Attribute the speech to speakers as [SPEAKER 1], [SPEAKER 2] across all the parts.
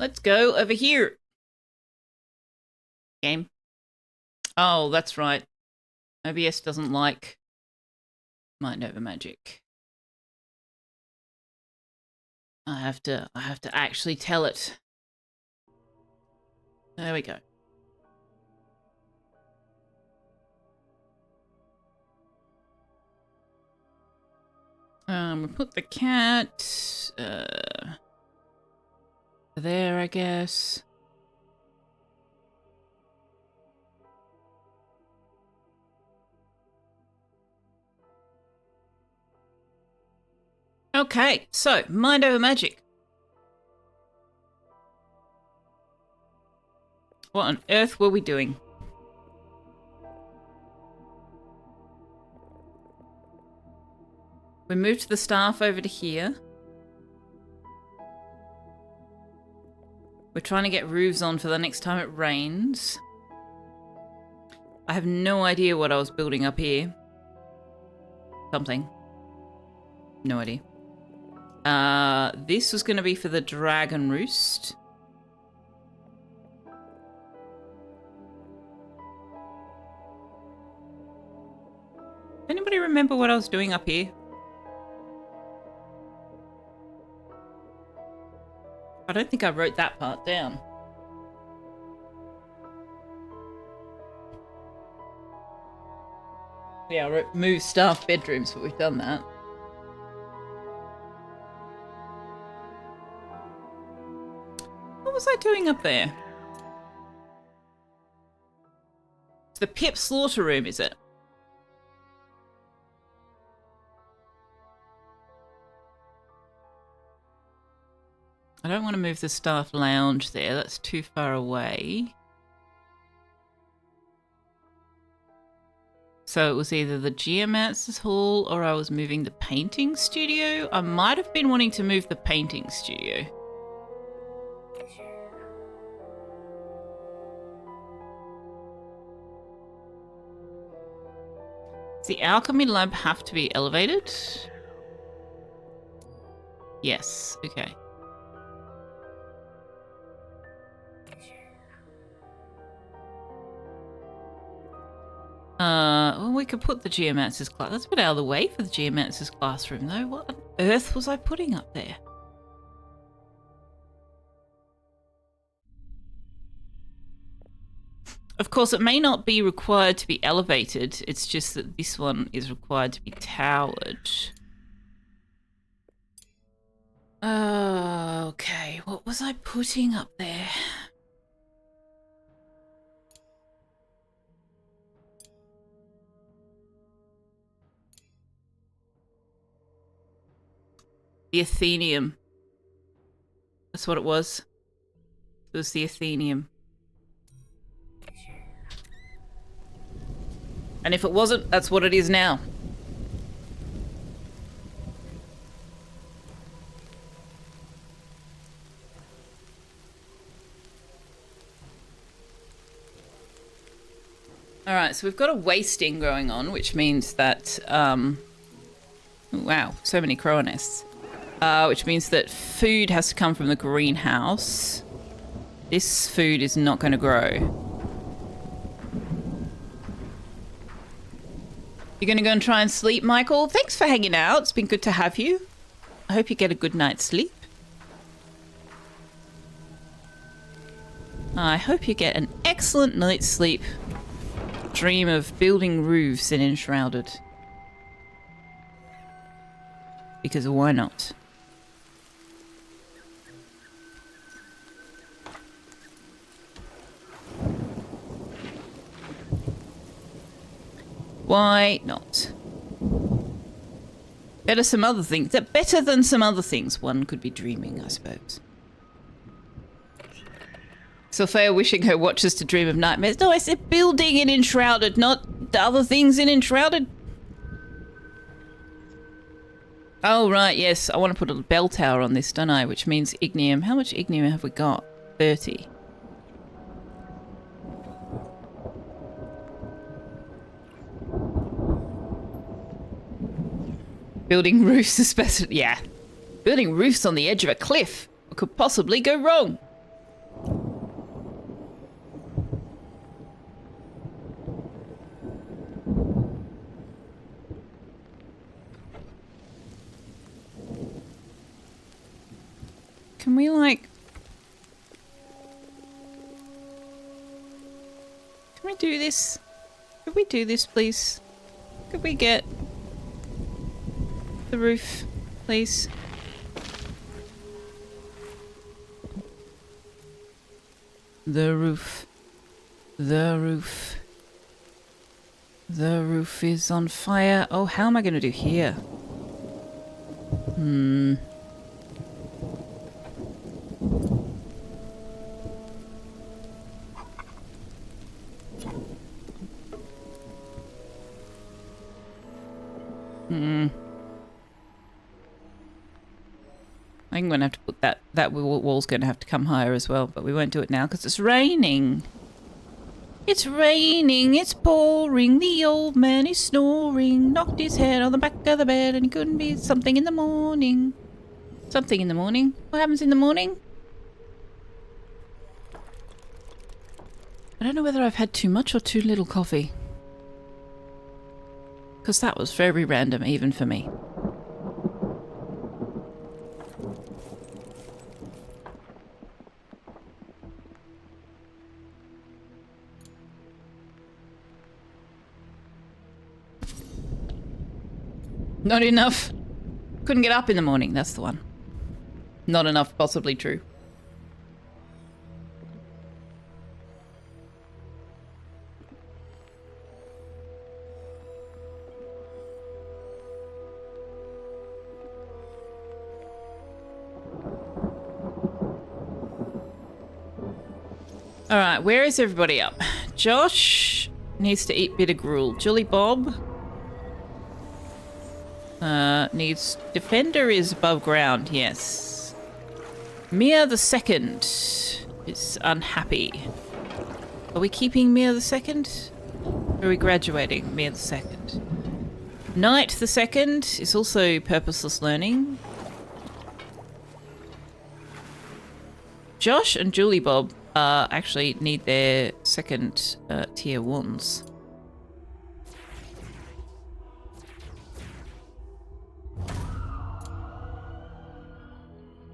[SPEAKER 1] let's go over here. Game. Oh, that's right. OBS doesn't like mind over magic. I have to actually tell it. There we go. We put the cat there, I guess. Okay, so mind over magic. What on earth were we doing? We moved the staff over to here. We're trying to get roofs on for the next time it rains. I have no idea what I was building up here. Something. No idea. This was going to be for the dragon roost. Anybody remember what I was doing up here? I don't think I wrote that part down. Yeah, I wrote move staff bedrooms, but we've done that. What was I doing up there? It's the Pip slaughter room, is it? I don't want to move the staff lounge there. That's too far away. So it was either the Geomancer's Hall or I was moving the painting studio. I might have been wanting to move the painting studio. Does the alchemy lab have to be elevated? Yes, okay. Well, we could put the Geomancer's class. That's a bit out of the way for the Geomancer's classroom, though. What on earth was I putting up there? Of course, it may not be required to be elevated. It's just that this one is required to be towered. Okay, what was I putting up there? The Athenium. That's what it was. It was the Athenium. And if it wasn't, that's what it is now. Alright, so we've got a wasting going on, which means that, wow, so many crow nests. Which means that food has to come from the greenhouse. This food is not going to grow. You're going to go and try and sleep, Michael? Thanks for hanging out. It's been good to have you. I hope you get a good night's sleep. I hope you get an excellent night's sleep. Dream of building roofs and enshrouded. Because why not? Why not? Better some other things. Better than some other things. One could be dreaming, I suppose. Selfeya wishing her watchers to dream of nightmares. No, I said building in enshrouded, not the other things in enshrouded. Oh, right, yes. I want to put a bell tower on this, don't I? Which means ignium. How much ignium have we got? 30. Building roofs especially. Yeah. Building roofs on the edge of a cliff. What could possibly go wrong? Can we, like... Can we do this? Could we do this, please? Could we get the roof, please? The roof. The roof. The roof is on fire. Oh, how am I going to do here? I'm going to have to put that wall's going to have to come higher as well, but we won't do it now because it's raining. It's raining, it's pouring, the old man is snoring, knocked his head on the back of the bed and he couldn't be something in the morning. Something in the morning? What happens in the morning? I don't know whether I've had too much or too little coffee. Because that was very random, even for me. Not enough. Couldn't get up in the morning, that's the one. Not enough, possibly true. Alright, where is everybody up? Josh needs to eat bitter gruel. Julie Bob needs... Defender is above ground, yes. Mia the Second is unhappy. Are we keeping Mia the Second? Or are we graduating Mia the Second? Knight the Second is also purposeless learning. Josh and Julie Bob actually need their second tier 1s.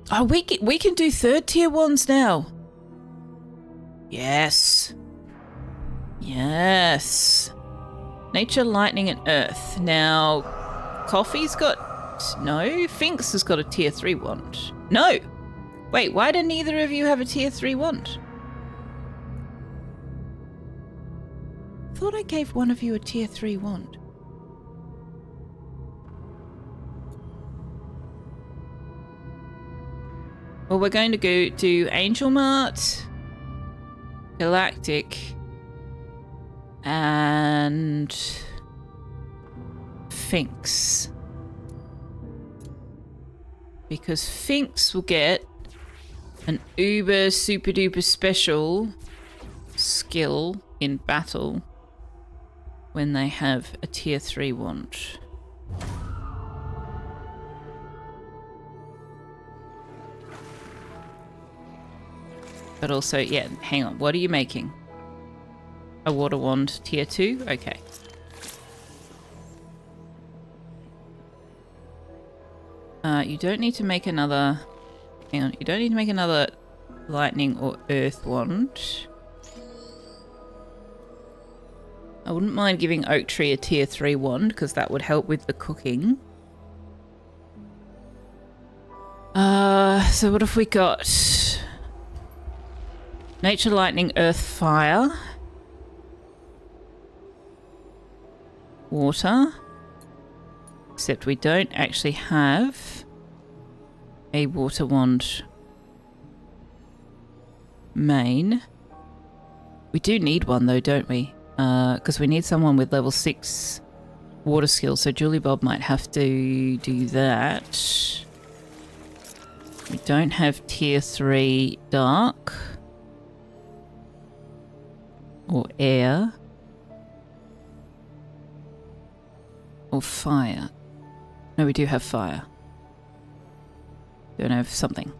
[SPEAKER 1] Oh, we can do 3rd tier 1s now. Yes. Yes. Nature, lightning, and earth. Now, Coffee's got... No, Finks has got a tier 3 wand. No! Wait, why do neither of you have a tier 3 wand? I thought I gave one of you a tier 3 wand. Well, we're going to go do Angel Mart, Galactic, and Finks. Because Finks will get an uber super duper special skill in battle when they have a tier 3 wand. But also, yeah, hang on. What are you making? A water wand tier 2? Okay. You don't need to make another... Hang on. You don't need to make another lightning or earth wand. I wouldn't mind giving Oak Tree a tier 3 wand because that would help with the cooking. So what have we got? Nature, lightning, earth, fire. Water. Except we don't actually have a water wand main. We do need one though, don't we? Because we need someone with level 6 water skills, so Julie Bob might have to do that. We don't have tier 3 dark. Or air. Or fire. No, we do have fire. Don't have something.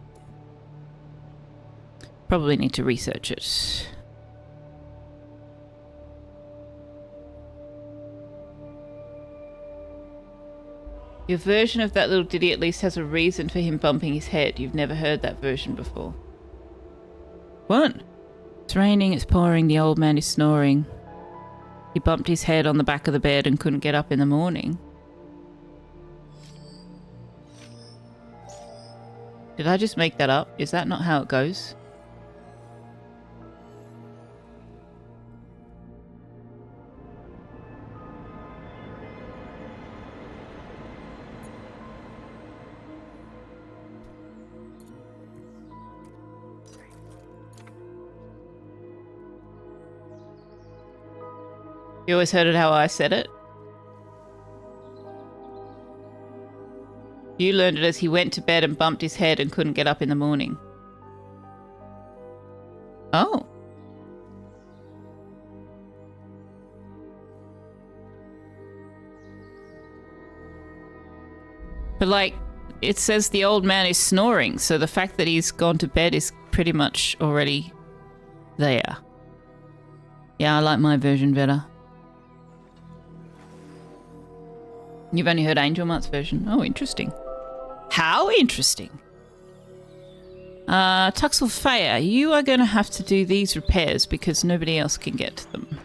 [SPEAKER 1] Probably need to research it. Your version of that little ditty at least has a reason for him bumping his head. You've never heard that version before. What? It's raining, it's pouring, the old man is snoring. He bumped his head on the back of the bed and couldn't get up in the morning. Did I just make that up? Is that not how it goes? You always heard it how I said it? You learned it as he went to bed and bumped his head and couldn't get up in the morning. Oh. But like, it says the old man is snoring, so the fact that he's gone to bed is pretty much already there. Yeah, I like my version better. You've only heard Angel Mart's version. Oh, interesting. How interesting. Selfeya, you are going to have to do these repairs because nobody else can get to them.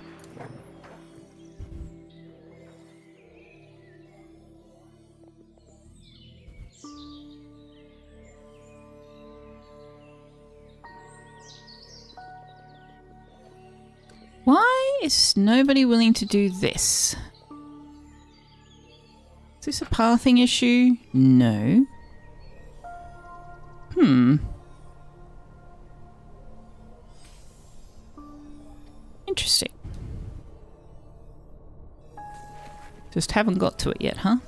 [SPEAKER 1] Why is nobody willing to do this? Is this a pathing issue? No. Interesting. Just haven't got to it yet, huh?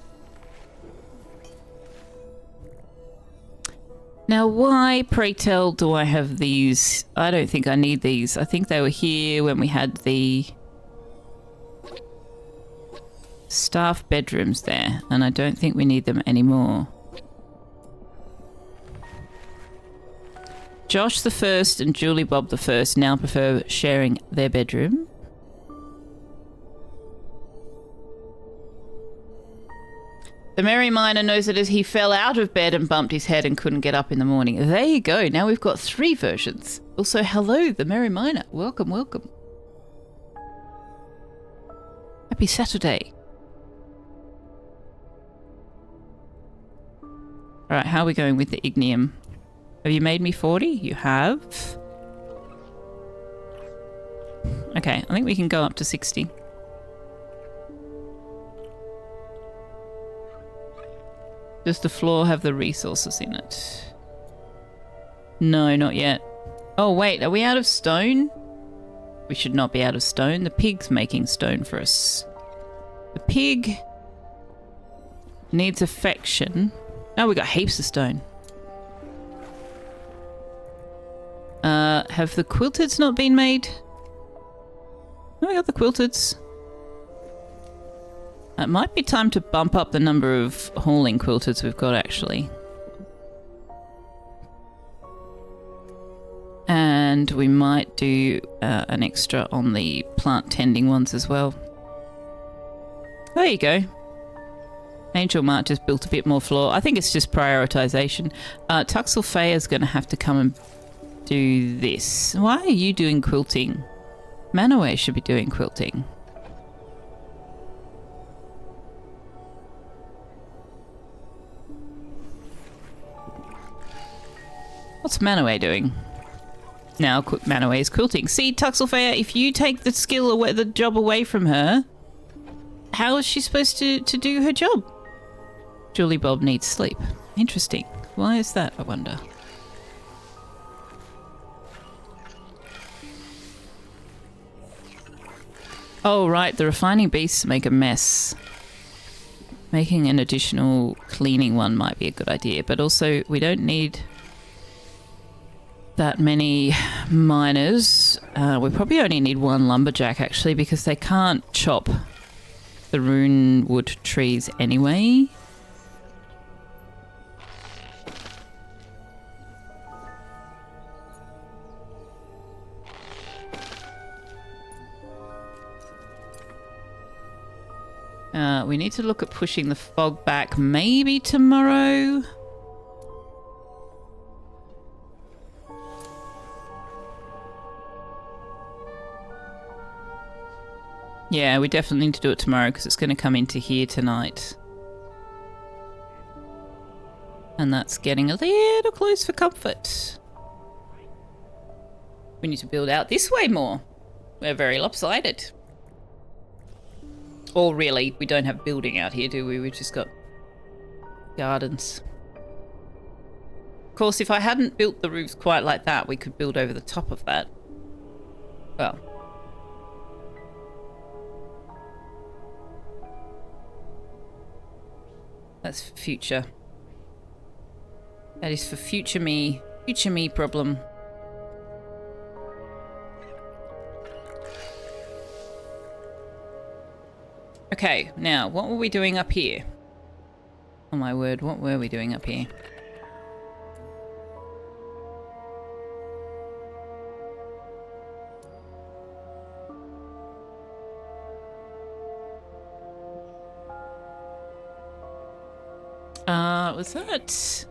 [SPEAKER 1] Now, why, pray tell, do I have these? I don't think I need these. I think they were here when we had the staff bedrooms there, and I don't think we need them anymore. Josh the First and Julie Bob the First now prefer sharing their bedroom. The Merry Miner knows it as he fell out of bed and bumped his head and couldn't get up in the morning. There you go. Now we've got 3 versions. Also, hello, the Merry Miner. Welcome, welcome. Happy Saturday. Alright, how are we going with the ignium? Have you made me 40? You have. Okay, I think we can go up to 60. Does the floor have the resources in it? No, not yet. Oh wait, are we out of stone? We should not be out of stone. The pig's making stone for us. The pig needs affection. Oh, we got heaps of stone. Have the quilteds not been made? Oh, we got the quilteds. It might be time to bump up the number of hauling quilteds we've got, actually. And we might do an extra on the plant tending ones as well. There you go. Angel Mart just built a bit more floor. I think it's just prioritization. Selfeya is going to have to come and do this. Why are you doing quilting? Manaway should be doing quilting. What's Manaway doing? Now Manaway is quilting. See, Selfeya, if you take the skill away, the job away from her, how is she supposed to do her job? Julie Bob needs sleep. Interesting. Why is that, I wonder? Oh, right. The refining beasts make a mess. Making an additional cleaning one might be a good idea, but also we don't need that many miners. We probably only need 1 lumberjack, actually, because they can't chop the rune wood trees anyway. We need to look at pushing the fog back maybe tomorrow. Yeah, we definitely need to do it tomorrow because it's going to come into here tonight. And that's getting a little close for comfort. We need to build out this way more. We're very lopsided. Or really, we don't have building out here, do we? We've just got gardens. Of course, if I hadn't built the roofs quite like that, we could build over the top of that. Well. That's for future. That is for future me. Future me problem. Okay, now, what were we doing up here? Oh my word, what were we doing up here? Was that...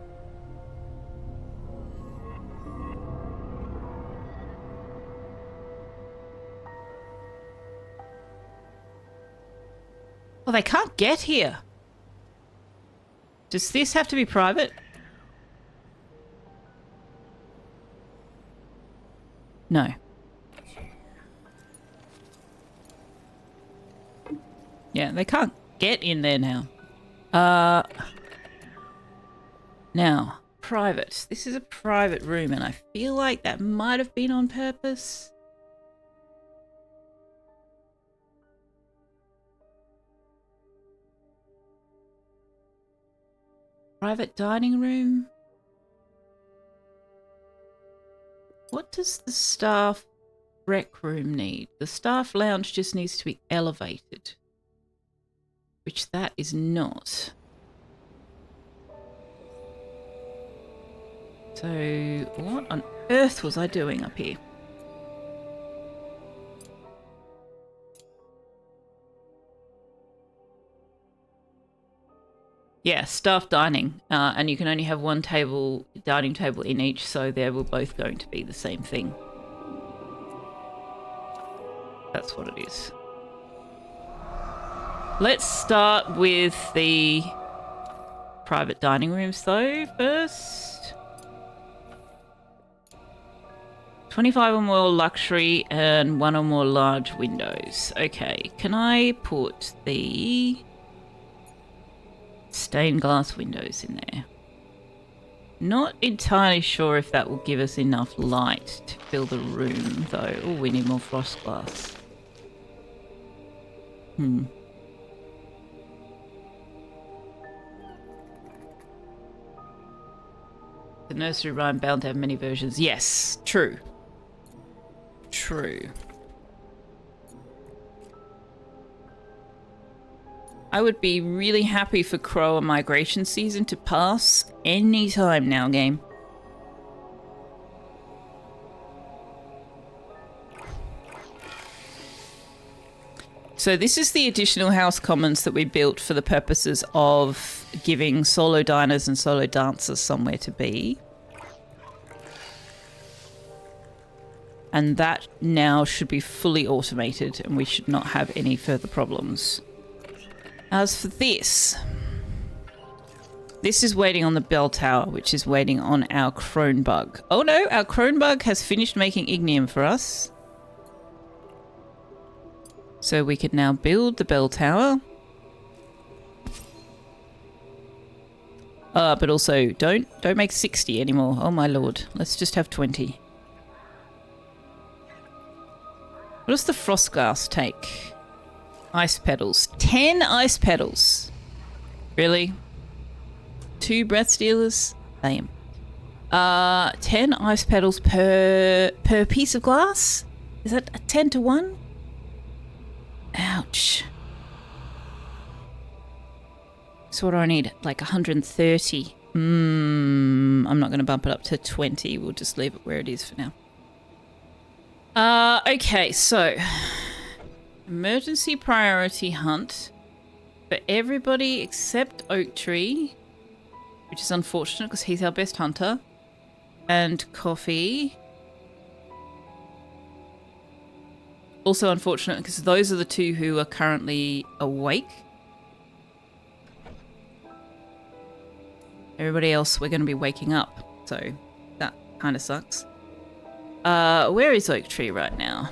[SPEAKER 1] Well, they can't get here. Does this have to be private? No. Yeah, they can't get in there now. Now, private. This is a private room, and I feel like that might have been on purpose. Private dining room. What does the staff rec room need? The staff lounge just needs to be elevated, which that is not. So what on earth was I doing up here? Yeah, staff dining, and you can only have one dining table in each, so they were both going to be the same thing. That's what it is. Let's start with the private dining rooms, though, first. 25 or more luxury and 1 or more large windows. Okay, can I put the stained glass windows in there? Not entirely sure if that will give us enough light to fill the room, though. Oh, we need more frost glass. The nursery rhyme bound to have many versions. Yes, true. True. I would be really happy for Crow and migration season to pass any time now, game. So this is the additional house commons that we built for the purposes of giving solo diners and solo dancers somewhere to be. And that now should be fully automated and we should not have any further problems. As for this is waiting on the bell tower, which is waiting on our crone bug. Oh no, our crone bug has finished making ignium for us. So we can now build the bell tower. But also don't make 60 anymore. Oh my lord, let's just have 20. What does the frost glass take? Ice petals. 10 ice petals. Really? 2 breath stealers? Damn. 10 ice petals per piece of glass? Is that a 10 to 1? Ouch. So what do I need? Like 130. I'm not going to bump it up to 20. We'll just leave it where it is for now. Okay, so emergency priority hunt for everybody except Oak Tree, which is unfortunate because he's our best hunter, and Coffee. Also unfortunate because those are the two who are currently awake. Everybody else, we're going to be waking up, so that kind of sucks. Where is Oak Tree right now?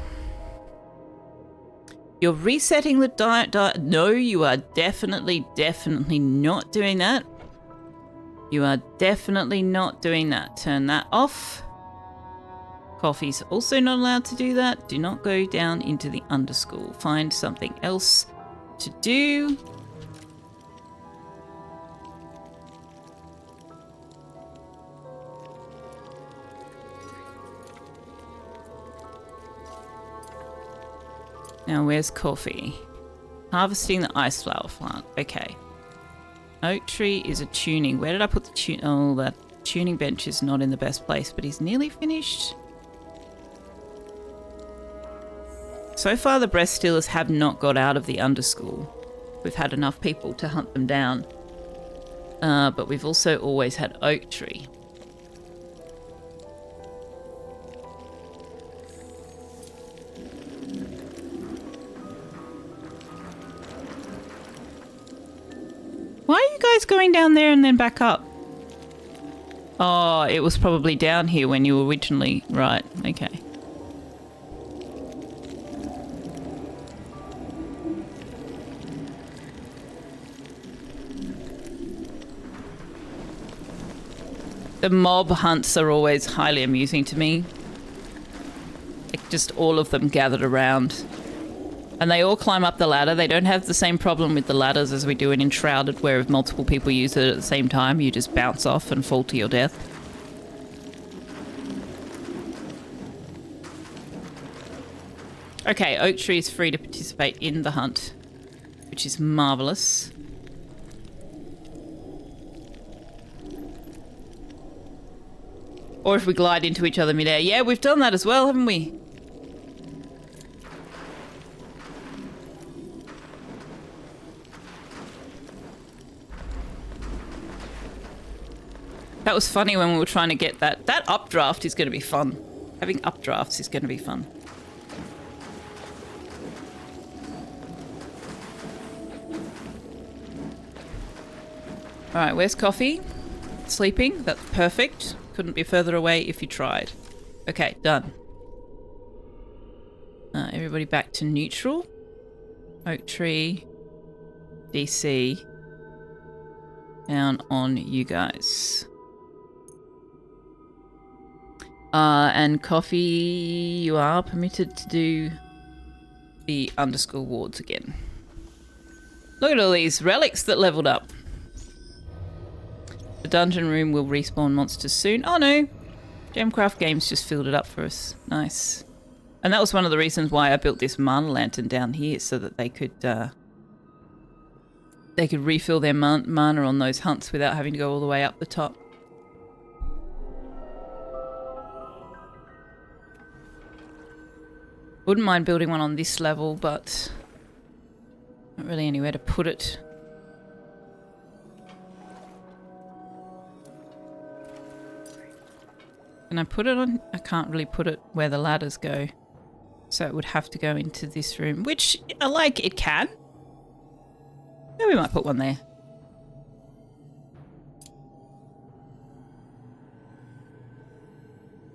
[SPEAKER 1] You're resetting the diet. No, you are definitely not doing that. You are definitely not doing that. Turn that off. Coffee's also not allowed to do that. Do not go down into the underschool. Find something else to do. Now, where's Coffee? Harvesting the ice flower plant. Okay. Oak Tree is a tuning. Where did I put the tune? Oh, that tuning bench is not in the best place, but he's nearly finished. So far, the breast stealers have not got out of the underschool. We've had enough people to hunt them down. But we've also always had Oak Tree. Why are you guys going down there and then back up? Oh, it was probably down here when you were originally... Right, okay. The mob hunts are always highly amusing to me. Like just all of them gathered around. And they all climb up the ladder. They don't have the same problem with the ladders as we do in Enshrouded, where if multiple people use it at the same time, you just bounce off and fall to your death. Okay, Oak Tree is free to participate in the hunt, which is marvellous. Or if we glide into each other midair. Yeah, we've done that as well, haven't we? That was funny when we were trying to get that. That updraft is going to be fun. Having updrafts is going to be fun. Alright, where's Coffee? Sleeping. That's perfect. Couldn't be further away if you tried. Okay, done. Everybody back to neutral. Oak Tree. DC. Down on you guys. And Coffee, you are permitted to do the underschool wards again. Look at all these relics that leveled up. The dungeon room will respawn monsters soon. Oh no! Gemcraft Games just filled it up for us. Nice. And that was one of the reasons why I built this mana lantern down here, so that they could refill their mana on those hunts without having to go all the way up the top. Wouldn't mind building one on this level, but not really anywhere to put it. Can I put it on? I can't really put it where the ladders go. So it would have to go into this room, which I like, it can. Yeah, we might put one there.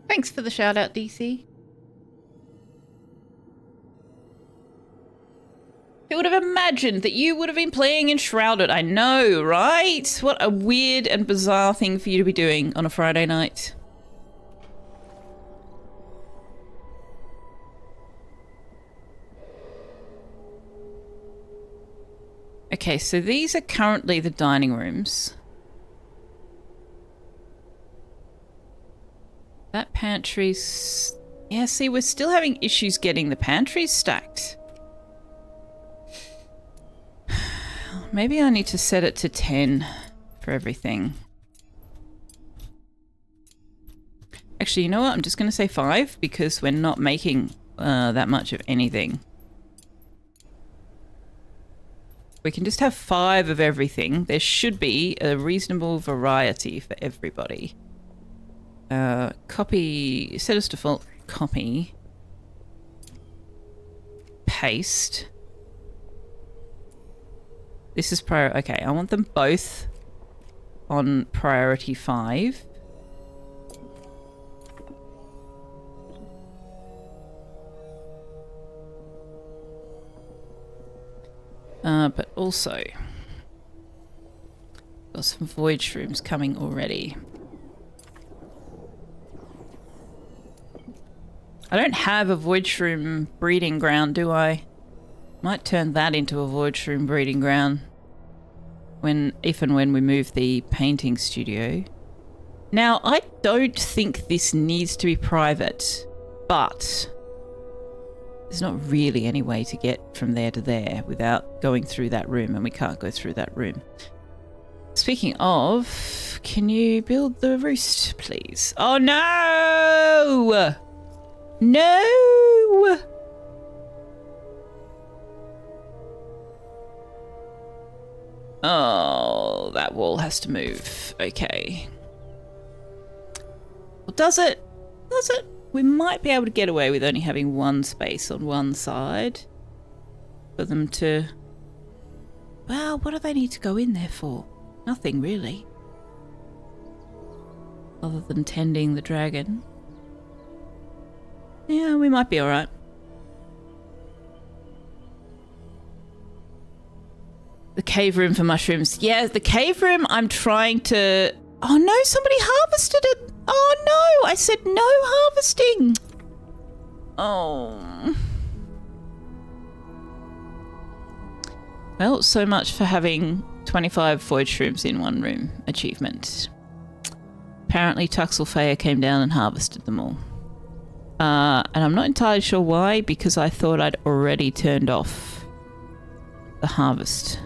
[SPEAKER 1] Thanks for the shout out, DC. Who would have imagined that you would have been playing Enshrouded? I know, right? What a weird and bizarre thing for you to be doing on a Friday night. Okay, so these are currently the dining rooms. That pantry's... Yeah, see, we're still having issues getting the pantries stacked. Maybe I need to set it to 10 for everything. Actually, you know what? I'm just going to say 5 because we're not making that much of anything. We can just have 5 of everything. There should be a reasonable variety for everybody. Copy, set as default, copy. Paste. This is okay, I want them both on priority 5. But also, got some void shrooms coming already. I don't have a void shroom breeding ground, do I? Might turn that into a void shroom breeding ground if and when we move the painting studio. Now, I don't think this needs to be private, but there's not really any way to get from there to there without going through that room, and we can't go through that room. Speaking of, can you build the roost, please? Oh, no! No! Oh, that wall has to move. Okay. Well, does it? Does it? We might be able to get away with only having one space on one side for them to... Well, what do they need to go in there for? Nothing, really. Other than tending the dragon. Yeah, we might be alright. The cave room for mushrooms. Yeah, the cave room, I'm trying to... Oh no, somebody harvested it! Oh no, I said no harvesting! Oh. Well, so much for having 25 void shrooms in one room achievement. Apparently Selfeya came down and harvested them all. And I'm not entirely sure why, because I thought I'd already turned off the harvest.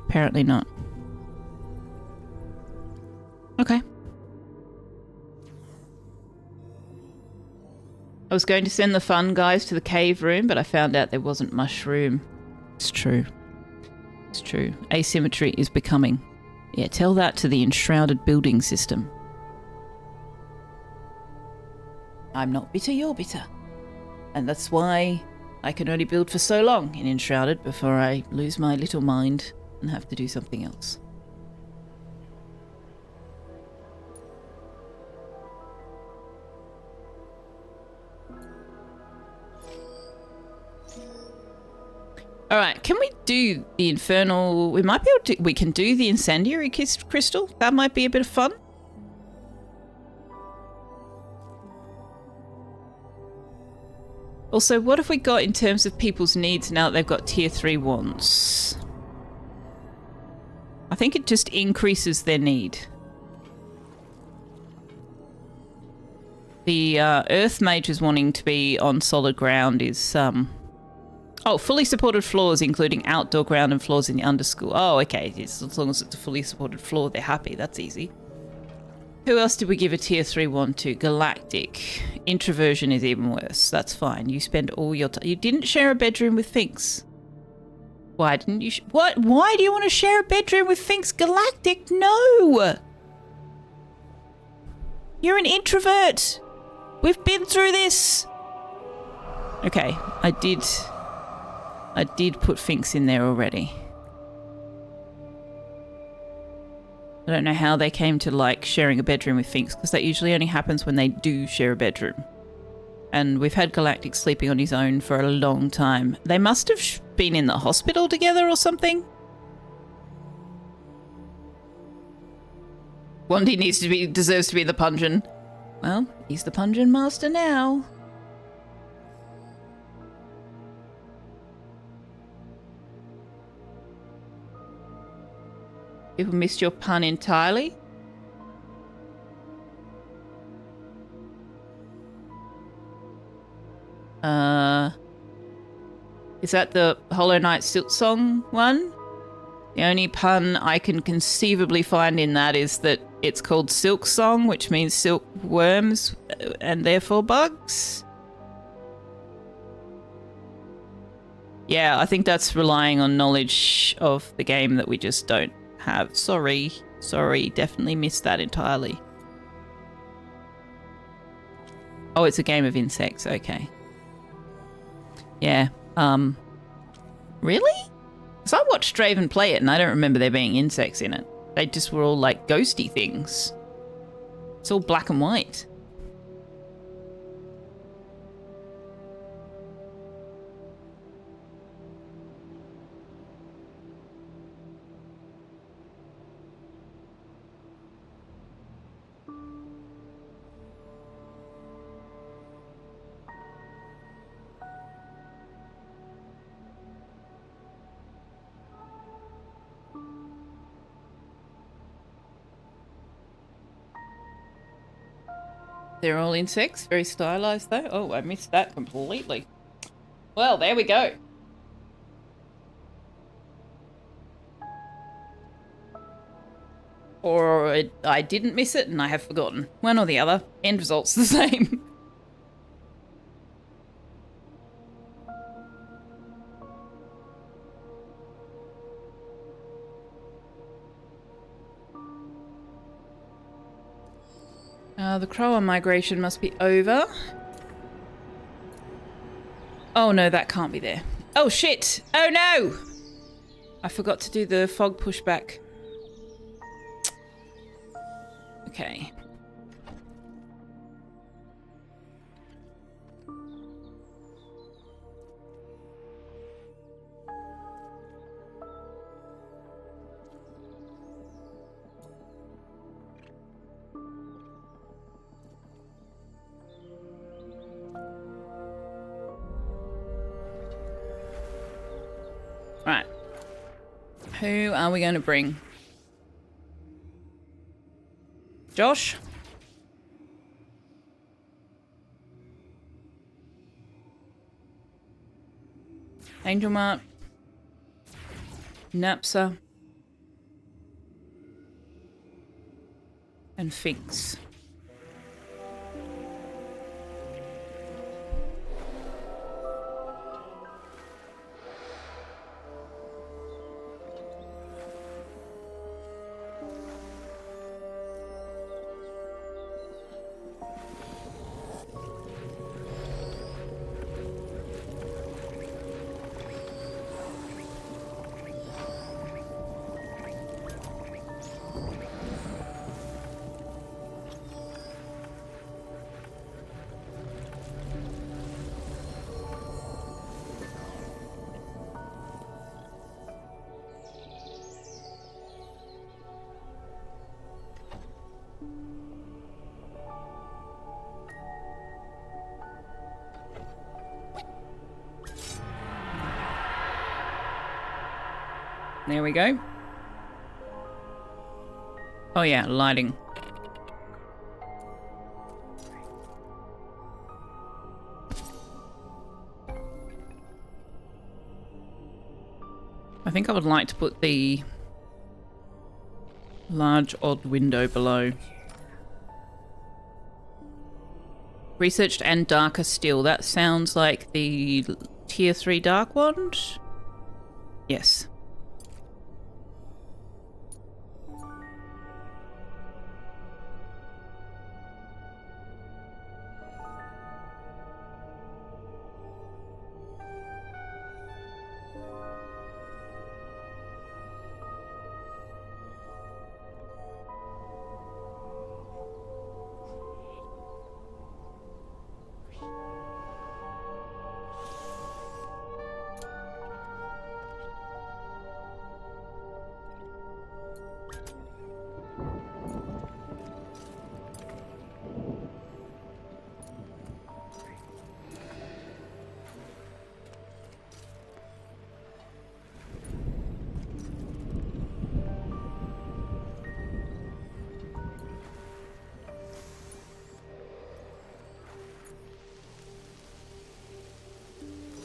[SPEAKER 1] Apparently not. Okay. I was going to send the fun guys to the cave room, but I found out there wasn't mushroom. It's true. It's true. Asymmetry is becoming. Yeah, tell that to the enshrouded building system. I'm not bitter, you're bitter. And that's why I can only build for so long in enshrouded before I lose my little mind and have to do something else. All right, can we do the infernal? We might be able to. We can do the incendiary crystal. That might be a bit of fun. Also, what have we got in terms of people's needs now that they've got tier 3 wands? I think it just increases their need. The Earth Mages wanting to be on solid ground is... Oh, fully supported floors, including outdoor ground and floors in the underschool. Oh, okay. As long as it's a fully supported floor, they're happy. That's easy. Who else did we give a tier 3 wand to? Galactic. Introversion is even worse. That's fine. You spend all your time... You didn't share a bedroom with Finks. Why didn't you... What? Why do you want to share a bedroom with Finks? Galactic? No! You're an introvert! We've been through this! Okay, I did put Finks in there already. I don't know how they came to like sharing a bedroom with Finks, because that usually only happens when they do share a bedroom. And we've had Galactic sleeping on his own for a long time. They must have been in the hospital together or something. Wandy deserves to be the Pungeon. Well, he's the Pungeon master now. People missed your pun entirely. Is that the Hollow Knight Silt Song one? The only pun I can conceivably find in that is that it's called silk song, which means silk worms and therefore bugs. Yeah, I think that's relying on knowledge of the game that we just don't have. Sorry, definitely missed that entirely. Oh, it's a game of insects, okay. Yeah, really? Because I watched Draven play it and I don't remember there being insects in it. They just were all like ghosty things. It's all black and white. They're all insects, very stylized though. Oh, I missed that completely. Well, there we go. Or I didn't miss it and I have forgotten. One or the other. End result's the same. The Crower migration must be over. Oh no, that can't be there. Oh shit! Oh no! I forgot to do the fog pushback. Okay. Right. Who are we going to bring? Josh? Angel Mart? Napsa? And Finks. There we go. Oh yeah, lighting. I think I would like to put the large odd window below. Researched and darker still. That sounds like the tier 3 dark wand? Yes.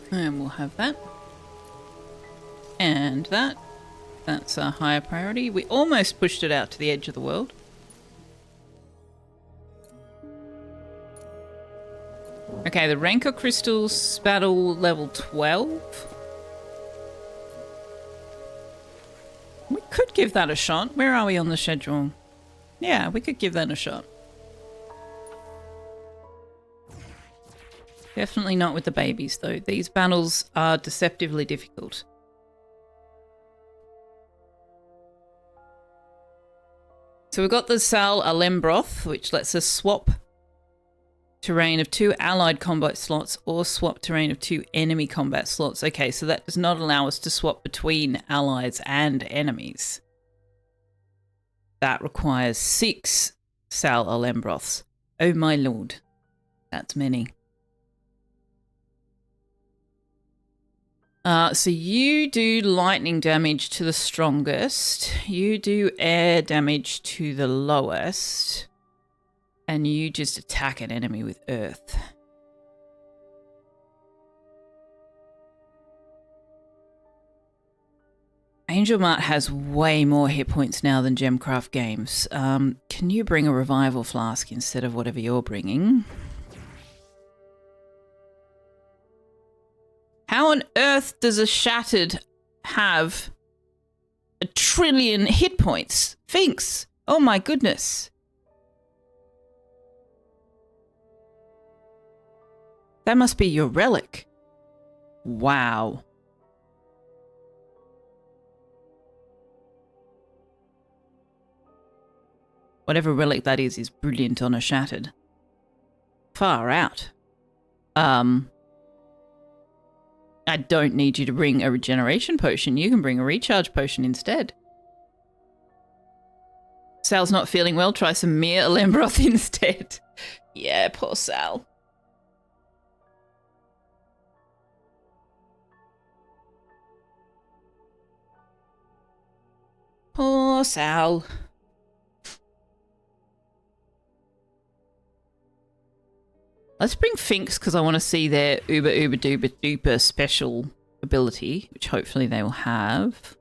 [SPEAKER 1] And we'll have that. And that. That's a higher priority. We almost pushed it out to the edge of the world. Okay, the Rancor Crystals battle level 12. We could give that a shot. Where are we on the schedule? Yeah, we could give that a shot. Definitely not with the babies, though. These battles are deceptively difficult. So we've got the Sal Alembroth, which lets us swap terrain of 2 allied combat slots or swap terrain of 2 enemy combat slots. Okay, so that does not allow us to swap between allies and enemies. That requires 6 Sal Alembroths. Oh my lord. That's many. So you do lightning damage to the strongest. You do air damage to the lowest. And you just attack an enemy with earth. Angel Mart has way more hit points now than Gemcraft Games. Can you bring a revival flask instead of whatever you're bringing? How on earth does a Shattered have 1 trillion hit points? Finks! Oh my goodness. That must be your relic. Wow. Whatever relic that is brilliant on a Shattered. Far out. I don't need you to bring a regeneration potion. You can bring a recharge potion instead. Sal's not feeling well. Try some Mir Alembroth instead. Yeah, poor Sal. Poor Sal. Let's bring Finks because I want to see their uber duper duper special ability, which hopefully they will have.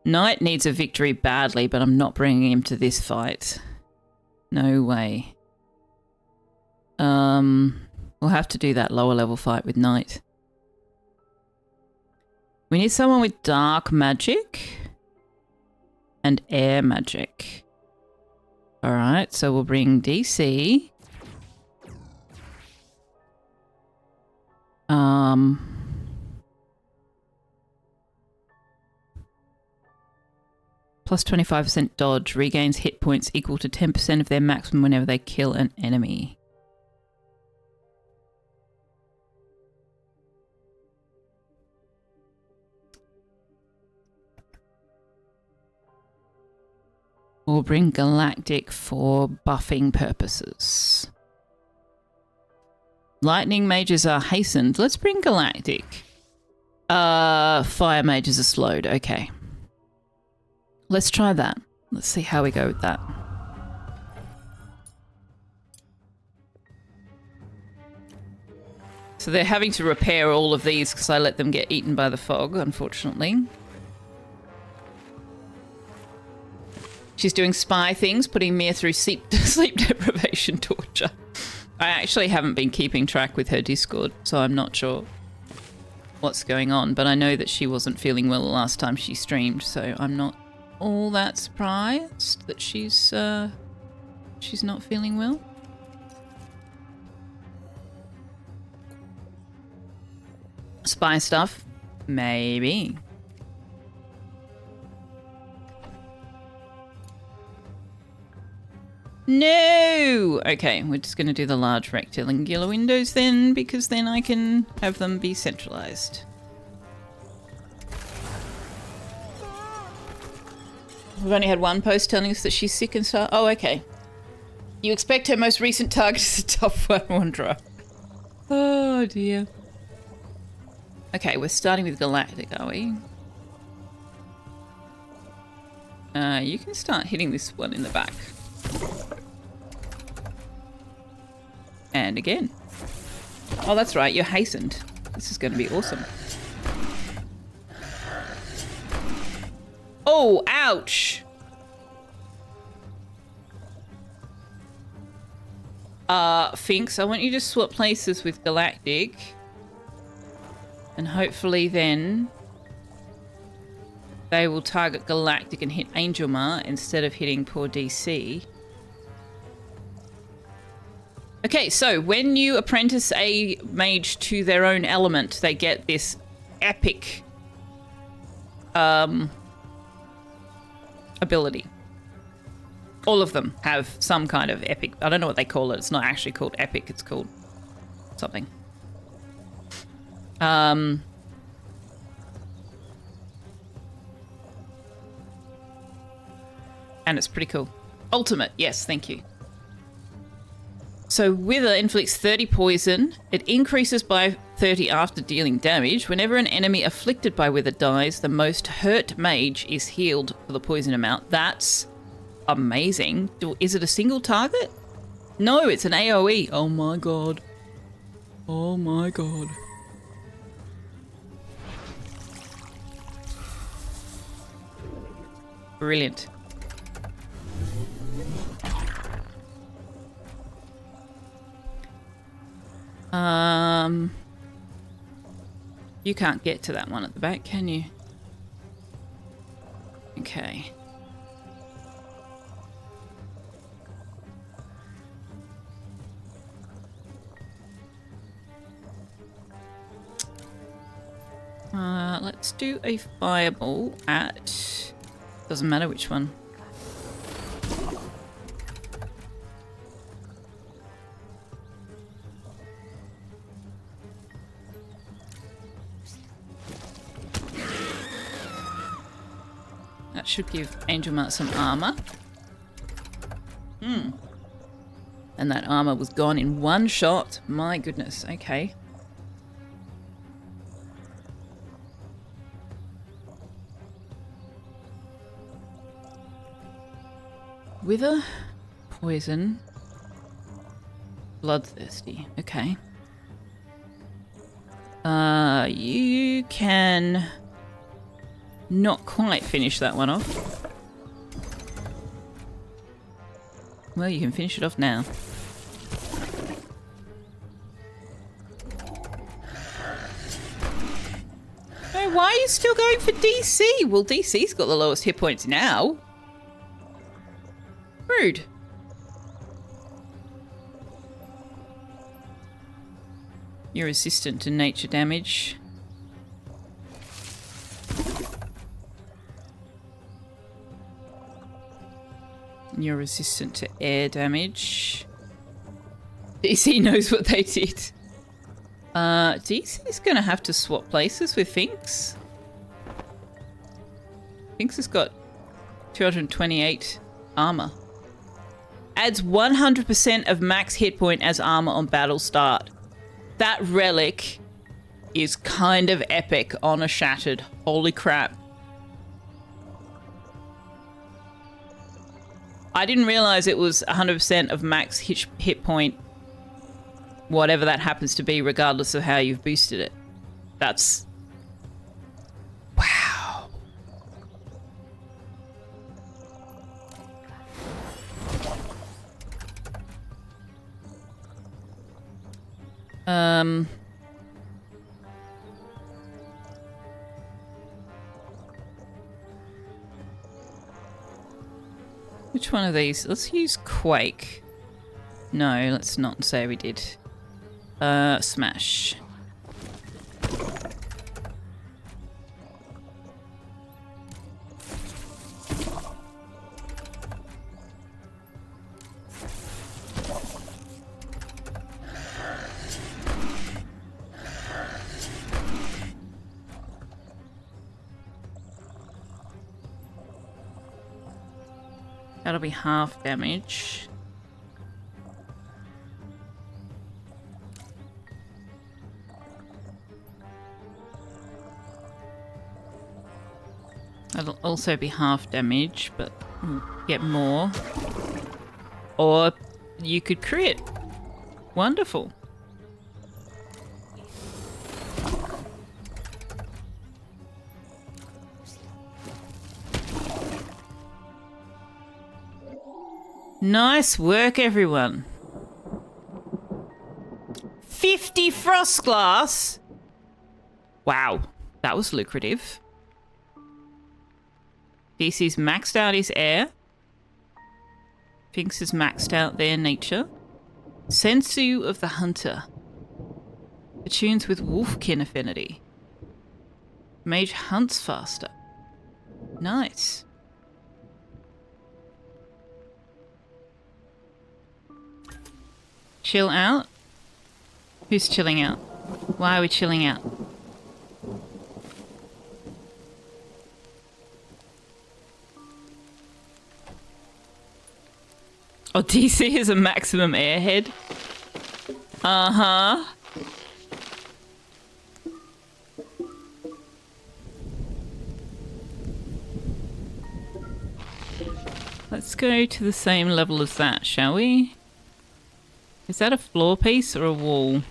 [SPEAKER 1] Knight needs a victory badly, but I'm not bringing him to this fight. No way. We'll have to do that lower level fight with Knight. We need someone with dark magic and air magic. Alright, so we'll bring DC. Plus 25% dodge, regains hit points equal to 10% of their maximum whenever they kill an enemy. We'll bring Galactic for buffing purposes. Lightning mages are hastened. Let's bring Galactic. Fire mages are slowed. Okay. Let's try that. Let's see how we go with that. So they're having to repair all of these because I let them get eaten by the fog, unfortunately. She's doing spy things, putting Mia through sleep deprivation torture. I actually haven't been keeping track with her Discord, so I'm not sure what's going on. But I know that she wasn't feeling well the last time she streamed, so I'm not all that surprised that she's not feeling well. Spy stuff? Maybe. No! Okay, we're just going to do the large rectangular windows then, because then I can have them be centralized. We've only had one post telling us that she's sick and stuff. Oh, okay. You expect her most recent target is a tough one, Wanderer. Oh, dear. Okay, we're starting with Galactic, are we? You can start hitting this one in the back. And again. Oh, that's right, you're hastened. This is going to be awesome. Oh, ouch! Finks, I want you to swap places with Galactic. And hopefully then they will target Galactic and hit Angelma instead of hitting poor DC. Okay, so when you apprentice a mage to their own element, they get this epic ability. All of them have some kind of epic. I don't know what they call it. It's not actually called epic. It's called something. And it's pretty cool. Ultimate. Yes, thank you. So Wither inflicts 30 poison. It increases by 30 after dealing damage. Whenever an enemy afflicted by Wither dies, the most hurt mage is healed for the poison amount. That's amazing. Is it a single target? No, it's an AoE. Oh my god. Oh my god. Brilliant. You can't get to that one at the back, can you? Okay. Let's do a fireball at... Doesn't matter which one. That should give Angelma some armor. And that armor was gone in one shot. My goodness. Okay. Wither, poison, bloodthirsty. Okay. You can not quite finish that one off. Well, you can finish it off now. Hey, why are you still going for DC? Well, DC's got the lowest hit points now. Rude. You're resistant to nature damage. You're resistant to air damage. DC knows what they did. DC's gonna have to swap places with Finks. Finks has got 228 armor. Adds 100% of max hit point as armor on battle start. That relic is kind of epic on a shattered. Holy crap. I didn't realize it was 100% of max hit point, whatever that happens to be, regardless of how you've boosted it. That's... wow. Which one of these? Let's use Quake. No, let's not say we did. Smash. That'll be half damage. That'll also be half damage, but we'll get more. Or you could crit. Wonderful. Nice work, everyone. 50 frost glass? Wow, that was lucrative. DC's maxed out his air. Finks has maxed out their nature. Sensu of the Hunter. Attunes with Wolfkin affinity. Mage hunts faster. Nice. Chill out? Who's chilling out? Why are we chilling out? Oh, DC is a maximum airhead. Uh-huh. Let's go to the same level as that, shall we? Is that a floor piece or a wall?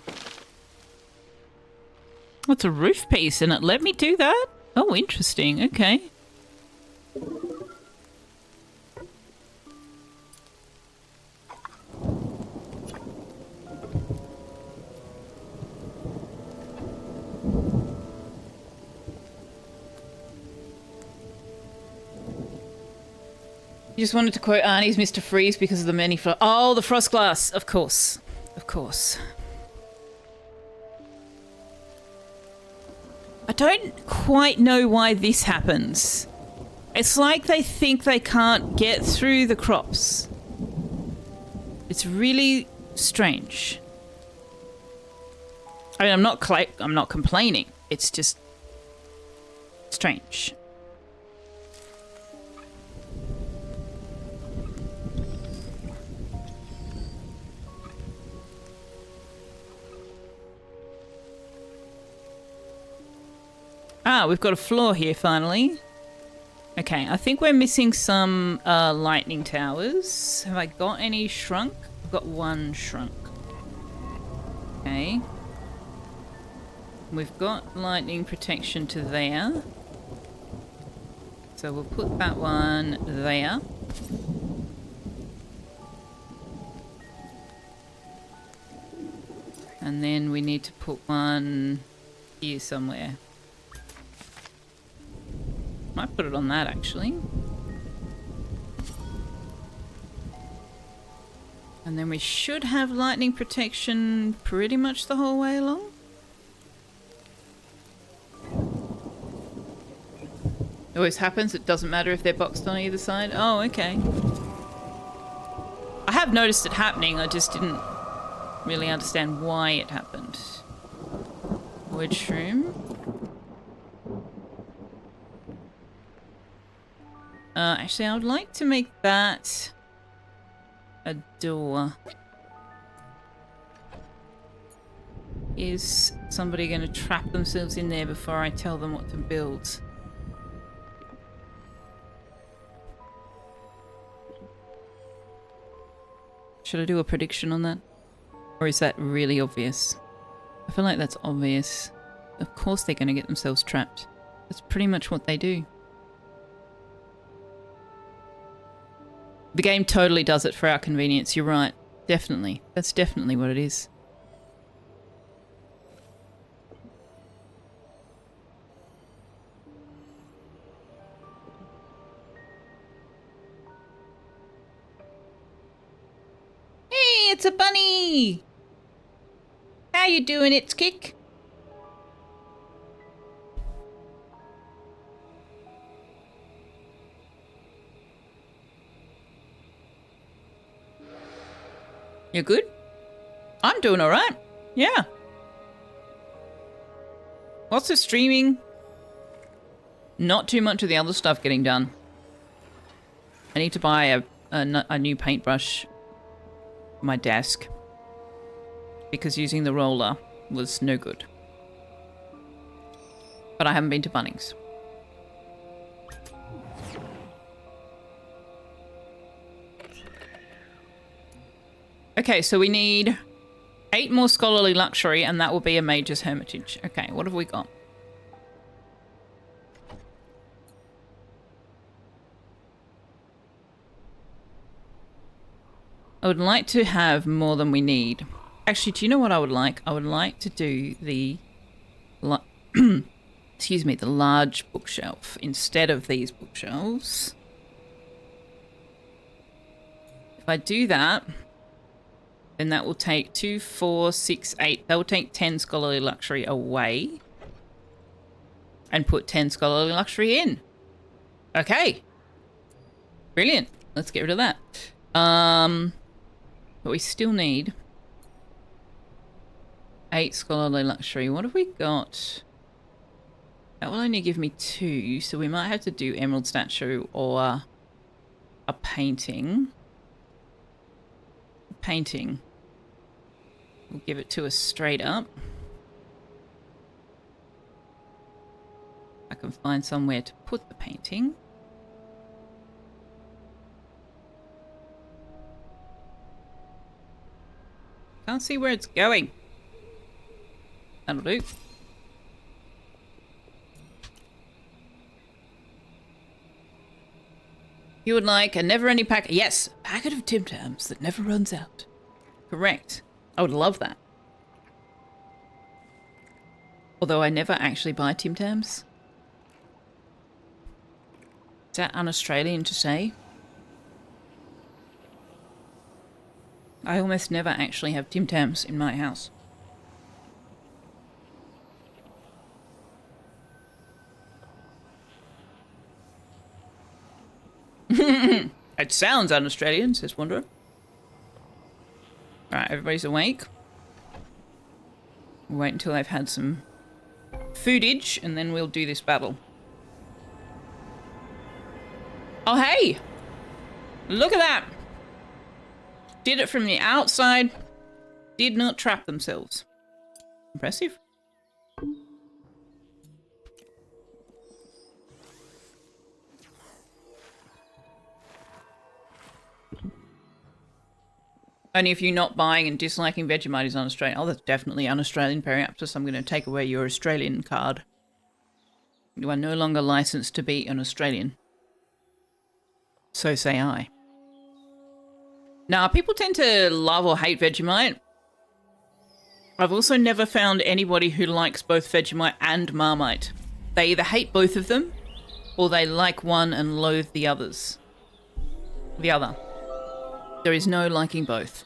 [SPEAKER 1] Oh, it's a roof piece and it let me do that? Oh, interesting. Okay. You just wanted to quote Arnie's Mr. Freeze because of the many oh, the frost glass. Of course. Of course. I don't quite know why this happens. It's like they think they can't get through the crops. It's really strange. I mean, I'm not complaining. It's just strange. Ah, we've got a floor here finally. Okay, I think we're missing some lightning towers. Have I got any shrunk? I've got one shrunk. Okay. We've got lightning protection to there. So we'll put that one there. And then we need to put one here somewhere. Might put it on that, actually. And then we should have lightning protection pretty much the whole way along. It always happens. It doesn't matter if they're boxed on either side. Oh, okay. I have noticed it happening. I just didn't really understand why it happened. Wood shroom. Actually, I would like to make that a door. Is somebody going to trap themselves in there before I tell them what to build? Should I do a prediction on that? Or is that really obvious? I feel like that's obvious. Of course they're going to get themselves trapped. That's pretty much what they do. The game totally does it for our convenience. You're right. Definitely. That's definitely what it is. Hey, it's a bunny! How you doing, It's Kick? You good? I'm doing all right. Yeah. Lots of streaming. Not too much of the other stuff getting done. I need to buy a new paintbrush for my desk because using the roller was no good. But I haven't been to Bunnings. Okay, so we need 8 more scholarly luxury, and that will be a mage's hermitage. Okay, what have we got? I would like to have more than we need. Actually, do you know what I would like? I would like to do the, excuse me, the large bookshelf instead of these bookshelves. If I do that, then that will take 2, 4, 6, 8. That will take 10 scholarly luxury away and put 10 scholarly luxury in. Okay. Brilliant. Let's get rid of that. But we still need 8 scholarly luxury. What have we got? That will only give me 2, so we might have to do emerald statue or a painting. Painting. We'll give it to us straight up. I can find somewhere to put the painting. Can't see where it's going. That'll do. You would like a never-ending packet? Yes, a packet of Tim Tams that never runs out. Correct. I would love that. Although I never actually buy Tim Tams. Is that un-Australian to say? I almost never actually have Tim Tams in my house. It sounds un-Australian, says Wanderer. Alright, everybody's awake. We'll wait until they've had some foodage, and then we'll do this battle. Oh, hey! Look at that! Did it from the outside. Did not trap themselves. Impressive. Only if you're not buying and disliking Vegemite is un-Australian. Oh, that's definitely un-Australian, Periaptus. I'm going to take away your Australian card. You are no longer licensed to be an Australian. So say I. Now, people tend to love or hate Vegemite. I've also never found anybody who likes both Vegemite and Marmite. They either hate both of them, or they like one and loathe the others. The other. There is no liking both.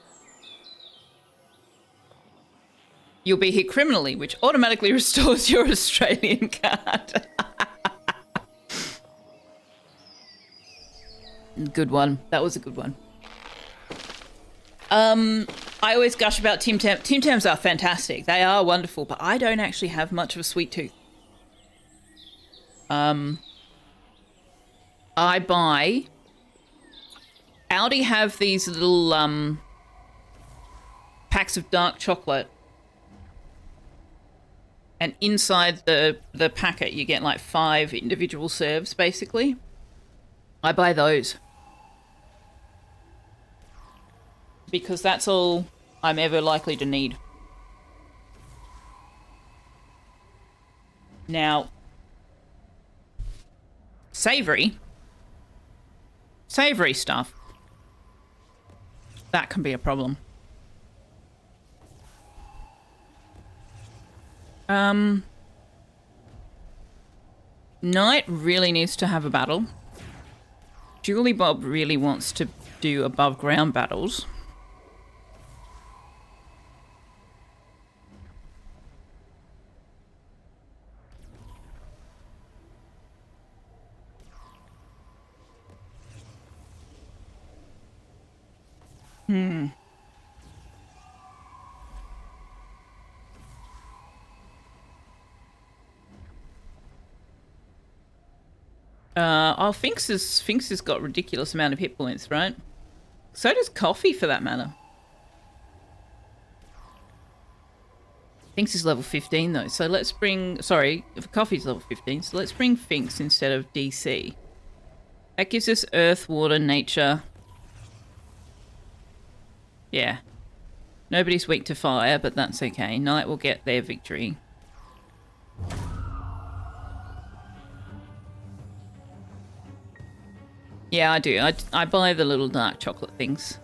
[SPEAKER 1] You'll be here criminally, which automatically restores your Australian card. Good one. That was a good one. I always gush about Tim Tams. Tim Tams are fantastic. They are wonderful, but I don't actually have much of a sweet tooth. I buy... Aldi have these little packs of dark chocolate, and inside the packet you get like 5 individual serves, basically. I buy those because that's all I'm ever likely to need. Now, savory stuff. That can be a problem. Knight really needs to have a battle. Julie Bob really wants to do above ground battles. Finks has got a ridiculous amount of hit points, right? So does Coffee, for that matter. Finks is level 15, though, so let's bring... Sorry, Coffee's level 15, so let's bring Finks instead of DC. That gives us Earth, Water, Nature. Yeah. Nobody's weak to fire, but that's okay. Knight will get their victory. Yeah, I do. I buy the little dark chocolate things.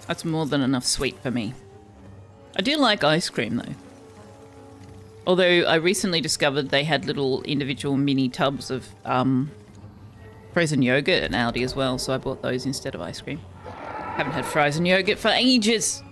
[SPEAKER 1] That's more than enough sweet for me. I do like ice cream, though. Although I recently discovered they had little individual mini tubs of frozen yogurt at Aldi as well, so I bought those instead of ice cream. Haven't had frozen yogurt for ages.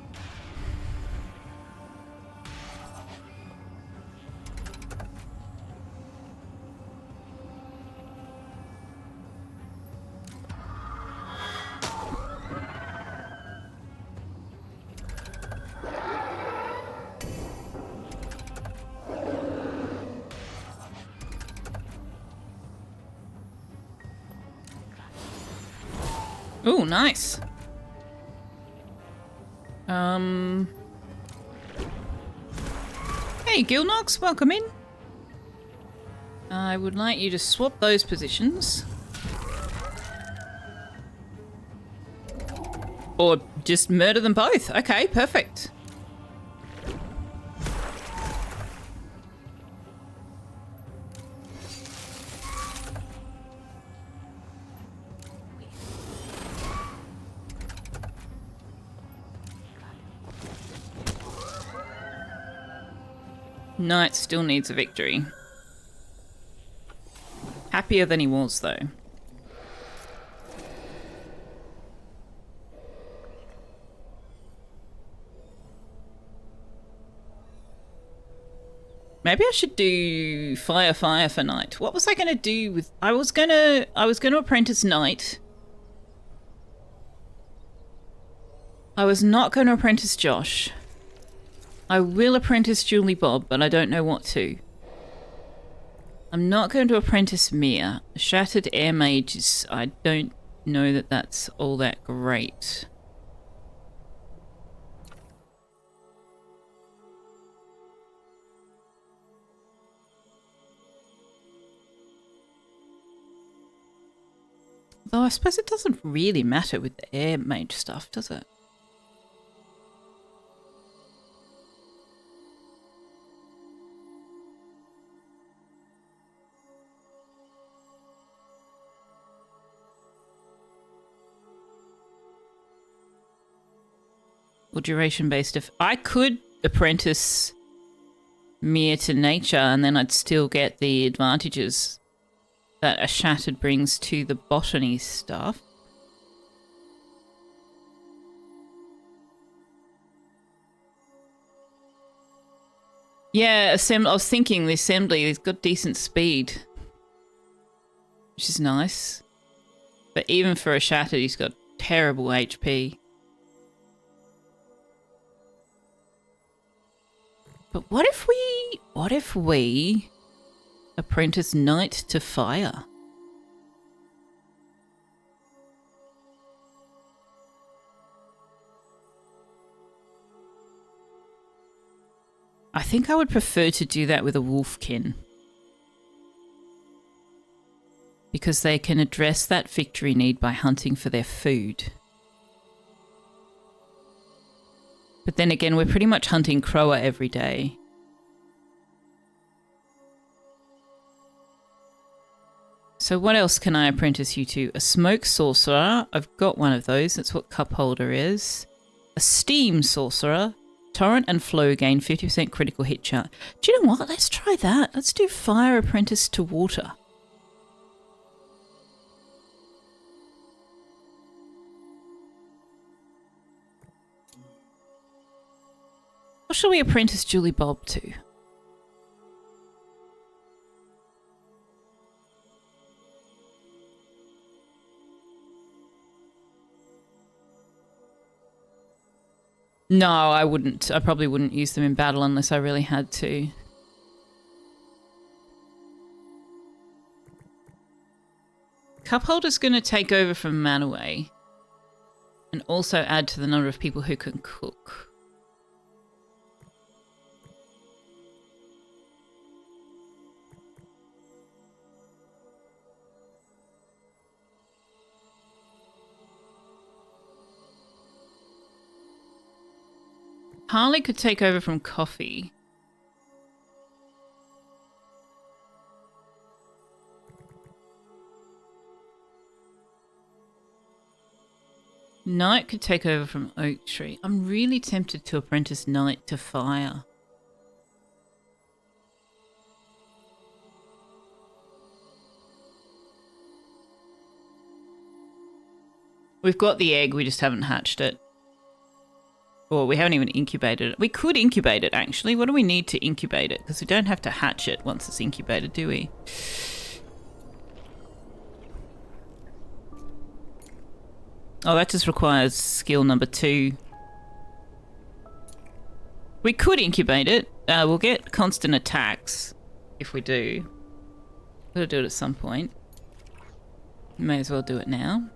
[SPEAKER 1] Oh, nice. Hey, Gilnox, welcome in. I would like you to swap those positions. Or just murder them both. Okay, perfect. Knight still needs a victory. Happier than he was, though. Maybe I should do fire for Knight. What was I going to do with... I was going to apprentice Knight. I was not going to apprentice Josh. I will apprentice Julie Bob, but I don't know what to. I'm not going to apprentice Mia. Shattered Air Mage is... I don't know that that's all that great. Though I suppose it doesn't really matter with the Air Mage stuff, does it? Or duration based. If I could apprentice Mia to nature, and then I'd still get the advantages that a shattered brings to the botany stuff. Yeah, I was thinking the assembly, he's got decent speed, which is nice. But even for a shattered, he's got terrible HP. But what if we apprentice Knight to fire? I think I would prefer to do that with a wolfkin. Because they can address that victory need by hunting for their food. But then again, we're pretty much hunting Crower every day. So what else can I apprentice you to? A smoke sorcerer. I've got one of those. That's what cup holder is. A steam sorcerer. Torrent and flow gain 50% critical hit chance. Do you know what? Let's try that. Let's do fire apprentice to water. What shall we apprentice Julie Bob to? No, I wouldn't. I probably wouldn't use them in battle unless I really had to. Cup holder's going to take over from Manaway and also add to the number of people who can cook. Harley could take over from Coffee. Knight could take over from Oak Tree. I'm really tempted to apprentice Knight to Fire. We've got the egg, we just haven't hatched it. Or we haven't even incubated it. We could incubate it, actually. What do we need to incubate it? Because we don't have to hatch it once it's incubated, do we? Oh, that just requires skill number 2. We could incubate it. We'll get constant attacks if we do. Gotta do it at some point. May as well do it now.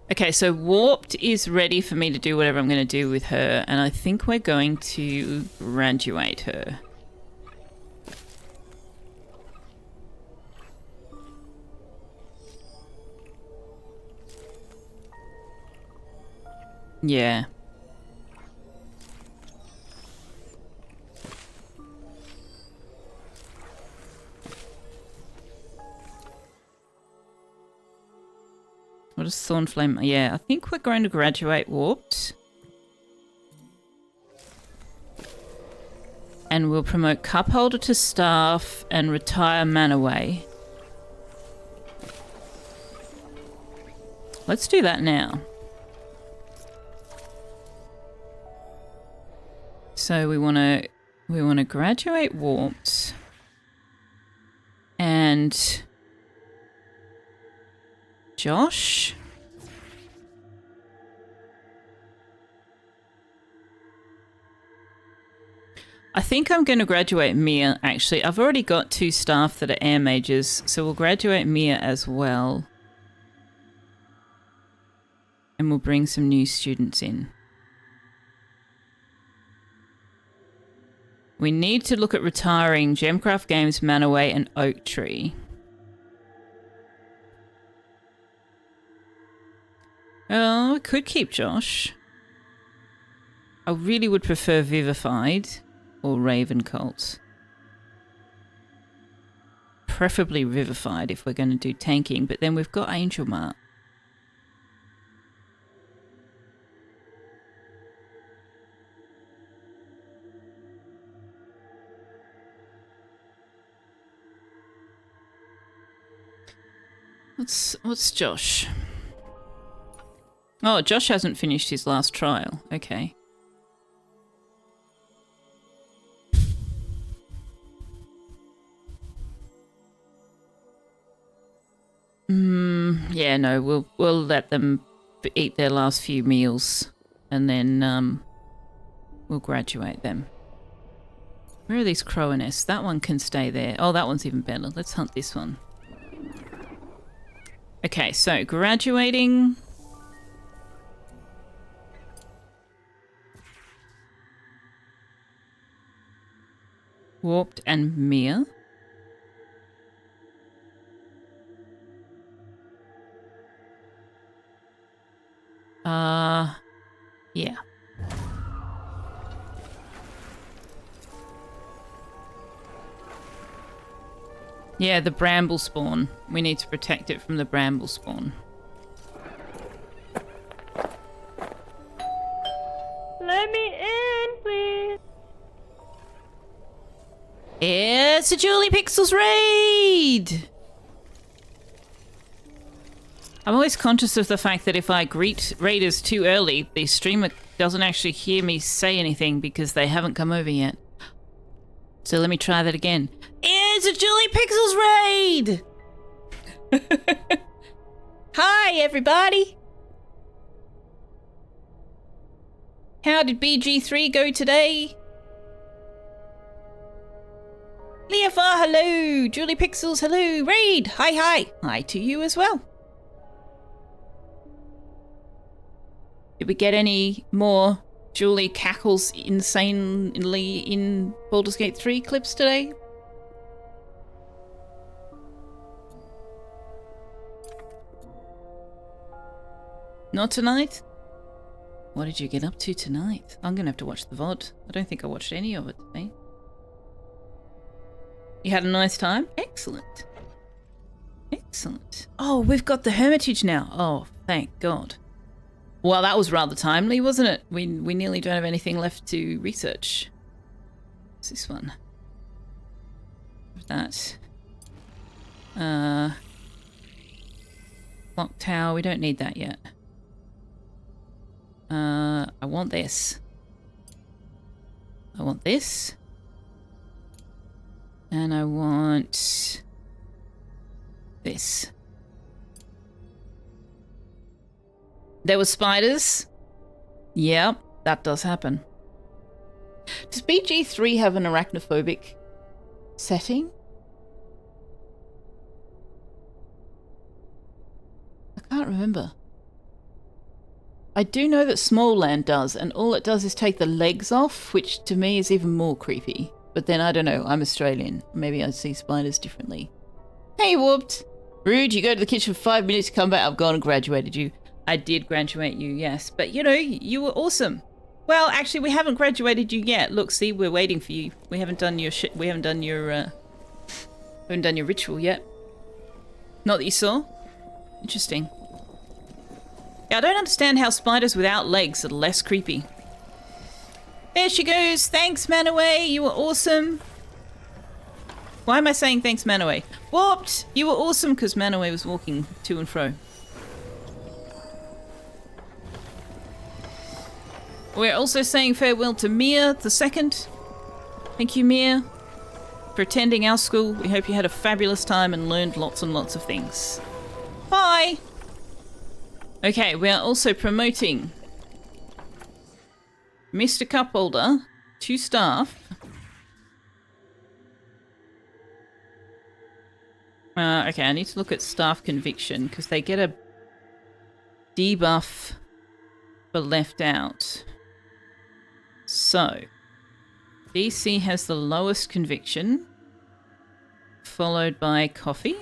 [SPEAKER 1] Okay, so Warped is ready for me to do whatever I'm going to do with her, and I think we're going to graduate her. Yeah. What is Thornflame? Yeah, I think we're going to graduate Warped. And we'll promote Cupholder to Staff and retire Manaway. Let's do that now. So we want to graduate Warped. And Josh? I think I'm going to graduate Mia, actually. I've already got 2 staff that are air mages, so we'll graduate Mia as well. And we'll bring some new students in. We need to look at retiring Gemcraft Games, Manaway, and Oak Tree. Oh, I could keep Josh. I really would prefer Vivified or Raven Cult. Preferably Vivified if we're going to do tanking, but then we've got Angel Mark. What's Josh? Oh, Josh hasn't finished his last trial. Okay. Yeah, no, we'll let them eat their last few meals and then we'll graduate them. Where are these crow nests? That one can stay there. Oh, that one's even better. Let's hunt this one. Okay, so graduating. Warped and Mia. Yeah. Yeah, the bramble spawn. We need to protect it from the bramble spawn.
[SPEAKER 2] Let me in, please.
[SPEAKER 1] It's a Julie Pixels raid! I'm always conscious of the fact that if I greet raiders too early, the streamer doesn't actually hear me say anything because they haven't come over yet. So let me try that again. It's a Julie Pixels raid! Hi, everybody! How did BG3 go today? Leofar, hello! Julie Pixels, hello! Raid! Hi, hi! Hi to you as well. Did we get any more Julie cackles insanely in Baldur's Gate 3 clips today? Not tonight? What did you get up to tonight? I'm gonna have to watch the VOD. I don't think I watched any of it today. You had a nice time? Excellent. Excellent. Oh, we've got the Hermitage now. Oh, thank God. Well, that was rather timely, wasn't it? We nearly don't have anything left to research. What's this one? That. Clock tower, we don't need that yet. I want this. I want this. And I want this. There were spiders. Yep, that does happen. Does BG3 have an arachnophobic setting? I can't remember. I do know that Small Land does, and all it does is take the legs off, which to me is even more creepy. But then I don't know, I'm Australian. Maybe I see spiders differently. Hey, whooped. Rude, you go to the kitchen for 5 minutes, come back, I've gone and graduated you. I did graduate you, yes. But, you know, you were awesome. Well, actually, we haven't graduated you yet. Look, see, we're waiting for you. We haven't done your shit. We haven't done your ritual yet. Not that you saw? Interesting. Yeah, I don't understand how spiders without legs are less creepy. There she goes. Thanks, Manaway. You were awesome. Why am I saying thanks, Manaway? Whooped! You were awesome because Manaway was walking to and fro. We're also saying farewell to Mia the second. Thank you, Mia, for attending our school. We hope you had a fabulous time and learned lots and lots of things. Bye! Okay, we are also promoting Mr. Cupholder to staff. Okay, I need to look at staff conviction because they get a debuff for left out. So, DC has the lowest conviction, followed by Coffee,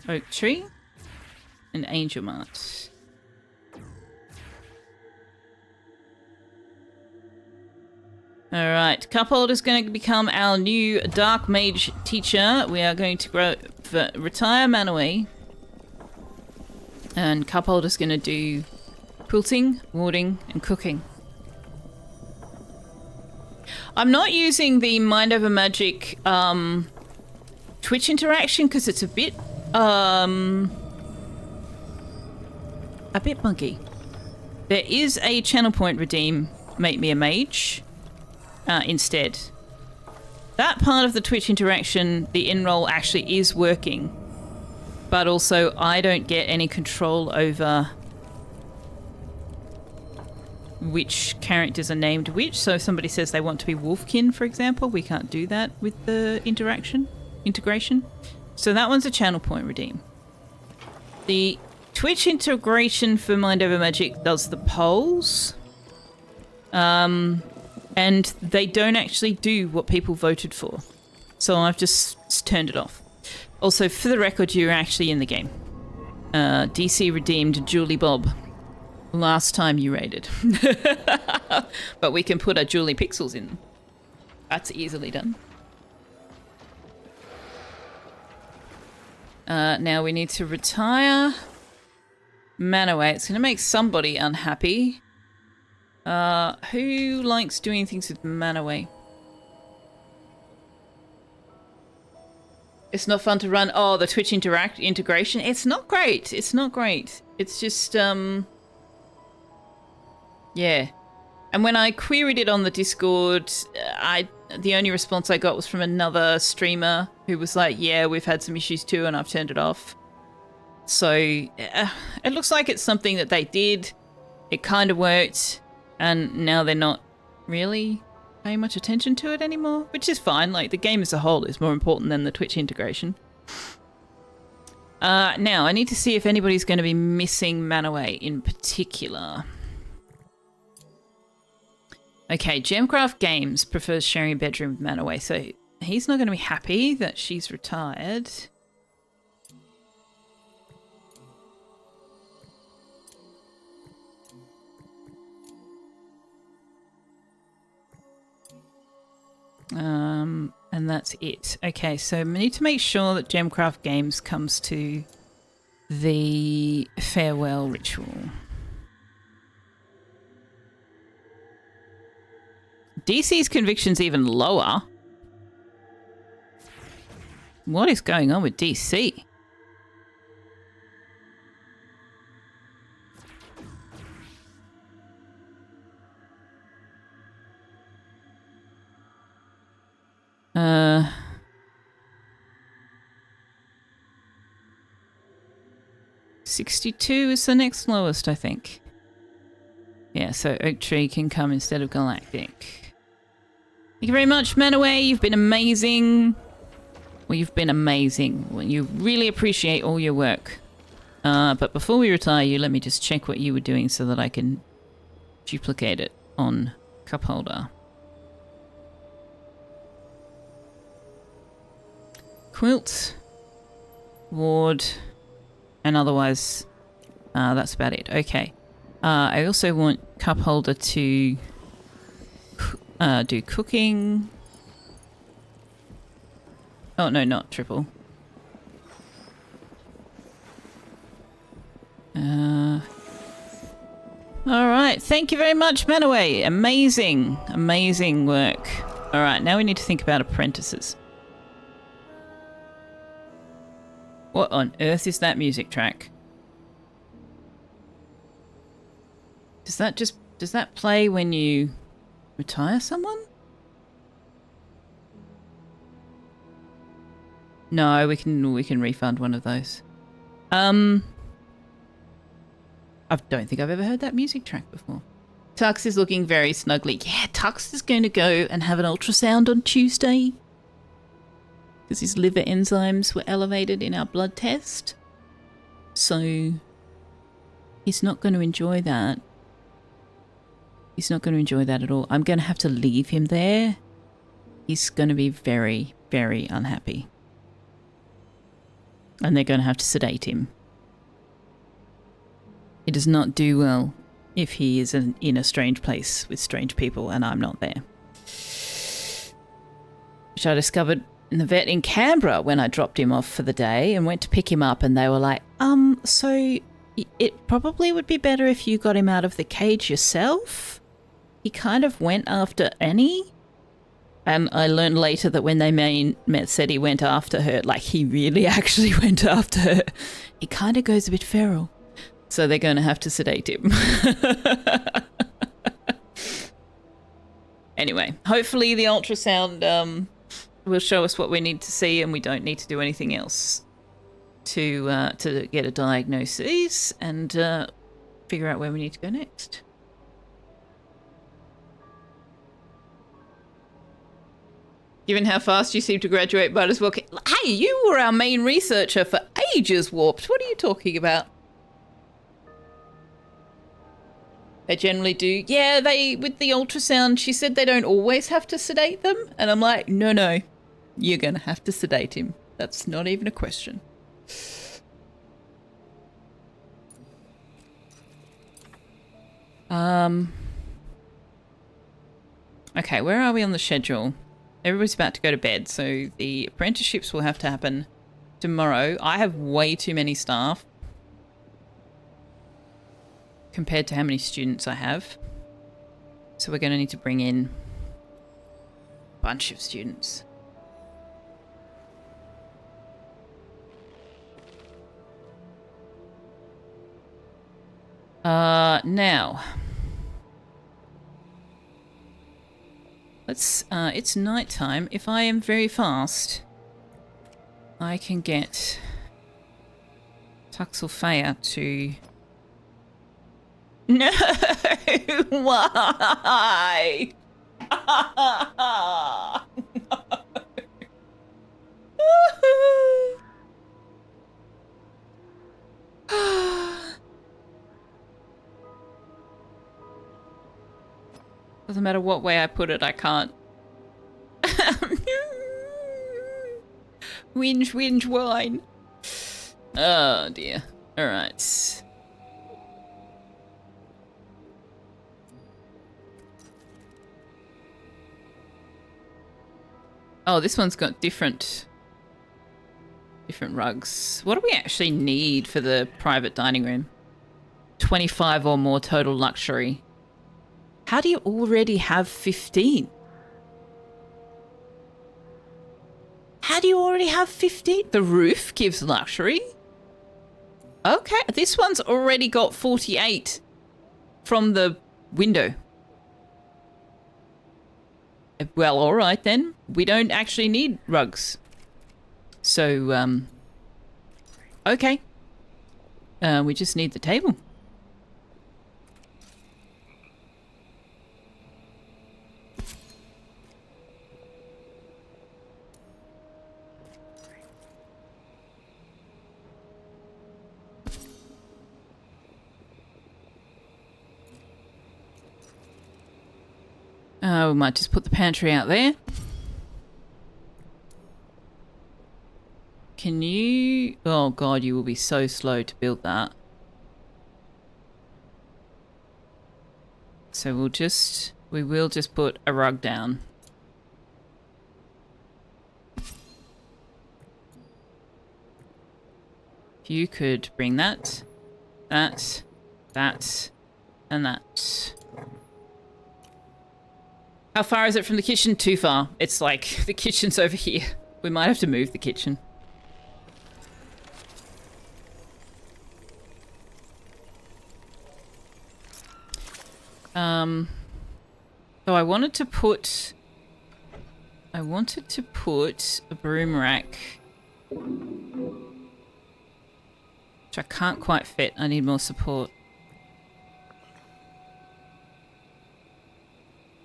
[SPEAKER 1] Oak Tree, and Angel Mart. Alright, Cuphold is going to become our new Dark Mage teacher. We are going to retire Manaway. And Cuphold is going to do quilting, warding, and cooking. I'm not using the Mind Over Magic Twitch interaction because it's a bit buggy. There is a channel point redeem, make me a mage, instead. That part of the Twitch interaction, the enroll actually is working, but also I don't get any control over which characters are named which. So if somebody says they want to be Wolfkin, for example, we can't do that with the integration. So that one's a channel point redeem. The Twitch integration for Mind Over Magic does the polls. And they don't actually do what people voted for. So I've just turned it off. Also, for the record, you're actually in the game. DC redeemed Julie Bob last time you raided. But we can put a Julie Pixels in. That's easily done. Now we need to retire Manaway. It's going to make somebody unhappy. Who likes doing things with Manaway? It's not fun to run. Oh, the Twitch integration. It's not great. It's not great. It's just, yeah. And when I queried it on the Discord, the only response I got was from another streamer who was like, yeah, we've had some issues too, and I've turned it off. So it looks like it's something that they did. It kind of worked, and now they're not really paying much attention to it anymore, which is fine. Like, the game as a whole is more important than the Twitch integration. Now, I need to see if anybody's going to be missing Manaway in particular. Okay, Gemcraft Games prefers sharing a bedroom with Manaway, so he's not going to be happy that she's retired. And that's it. Okay, so we need to make sure that Gemcraft Games comes to the farewell ritual. DC's conviction's even lower. What is going on with DC? Uh... 62 is the next lowest, I think. Yeah, so Oak Tree can come instead of Galactic. Thank you very much, Manaway. You've been amazing. Well, you've been amazing. Well, you really appreciate all your work. But before we retire you, let me just check what you were doing so that I can duplicate it on Cup Holder. Quilt, Ward, and otherwise, that's about it. Okay. I also want Cup Holder to do cooking. Oh, no, not triple. Alright, thank you very much, Manaway. Amazing, amazing work. Alright, now we need to think about apprentices. What on earth is that music track? Does that play when you retire someone? No, we can refund one of those. I don't think I've ever heard that music track before. Tux is looking very snuggly. Yeah, Tux is going to go and have an ultrasound on Tuesday. Because his liver enzymes were elevated in our blood test. So he's not going to enjoy that. He's not going to enjoy that at all. I'm going to have to leave him there. He's going to be very, very unhappy. And they're going to have to sedate him. He does not do well if he is in a strange place with strange people and I'm not there. Which I discovered in the vet in Canberra when I dropped him off for the day and went to pick him up and they were like, so it probably would be better if you got him out of the cage yourself. He kind of went after Annie. And I learned later that when they said he went after her, like he really actually went after her. He kind of goes a bit feral. So they're going to have to sedate him. Anyway, hopefully the ultrasound will show us what we need to see and we don't need to do anything else to get a diagnosis and figure out where we need to go next. Given how fast you seem to graduate, might as well... Hey, you were our main researcher for ages, Warped. What are you talking about? They generally do. Yeah, with the ultrasound, she said they don't always have to sedate them. And I'm like, no, you're going to have to sedate him. That's not even a question. Okay, where are we on the schedule? Everybody's about to go to bed, so the apprenticeships will have to happen tomorrow. I have way too many staff compared to how many students I have. So we're going to need to bring in a bunch of students. Now... it's nighttime. If I am very fast, I can get Selfeya to... No! Why? Doesn't matter what way I put it, I can't. Whinge, whine. Oh dear. Alright. Oh, this one's got different rugs. What do we actually need for the private dining room? 25 or more total luxury. How do you already have 15? How do you already have 15? The roof gives luxury. Okay, this one's already got 48 from the window. Well, all right then. We don't actually need rugs. So, okay. We just need the table. We might just put the pantry out there. Can you... Oh god, you will be so slow to build that. So we will just put a rug down. If you could bring that, and that. How far is it from the kitchen? Too far. It's like the kitchen's over here. We might have to move the kitchen. So I wanted to put a broom rack, which I can't quite fit. I need more support.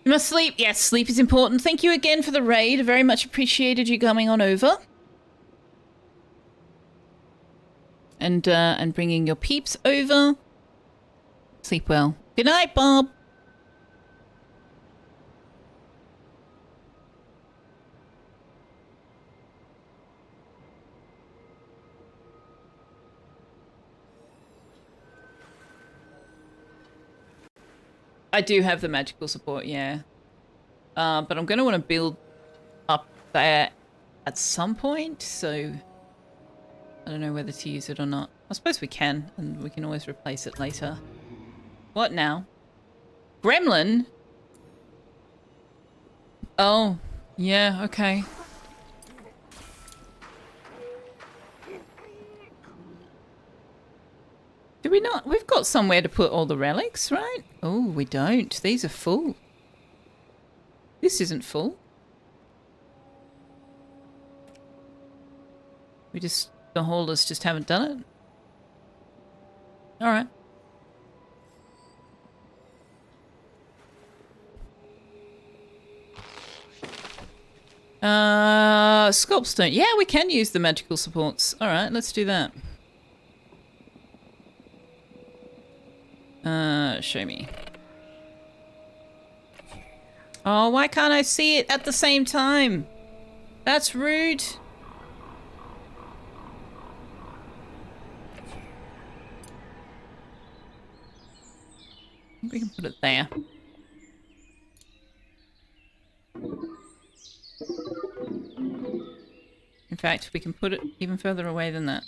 [SPEAKER 1] You must sleep. Yes, sleep is important. Thank you again for the raid. Very much appreciated you coming on over. And bringing your peeps over. Sleep well. Good night, Bob. I do have the magical support, yeah. But I'm going to want to build up there at some point, so I don't know whether to use it or not. I suppose we can, and we can always replace it later. What now? Gremlin? Oh, yeah, okay. Do we not? We've got somewhere to put all the relics, right? Oh, we don't. These are full. This isn't full. The holders just haven't done it. All right. Sculpstone. Yeah, we can use the magical supports. All right, let's do that. Show me. Oh, why can't I see it at the same time? That's rude. We can put it there. In fact, we can put it even further away than that.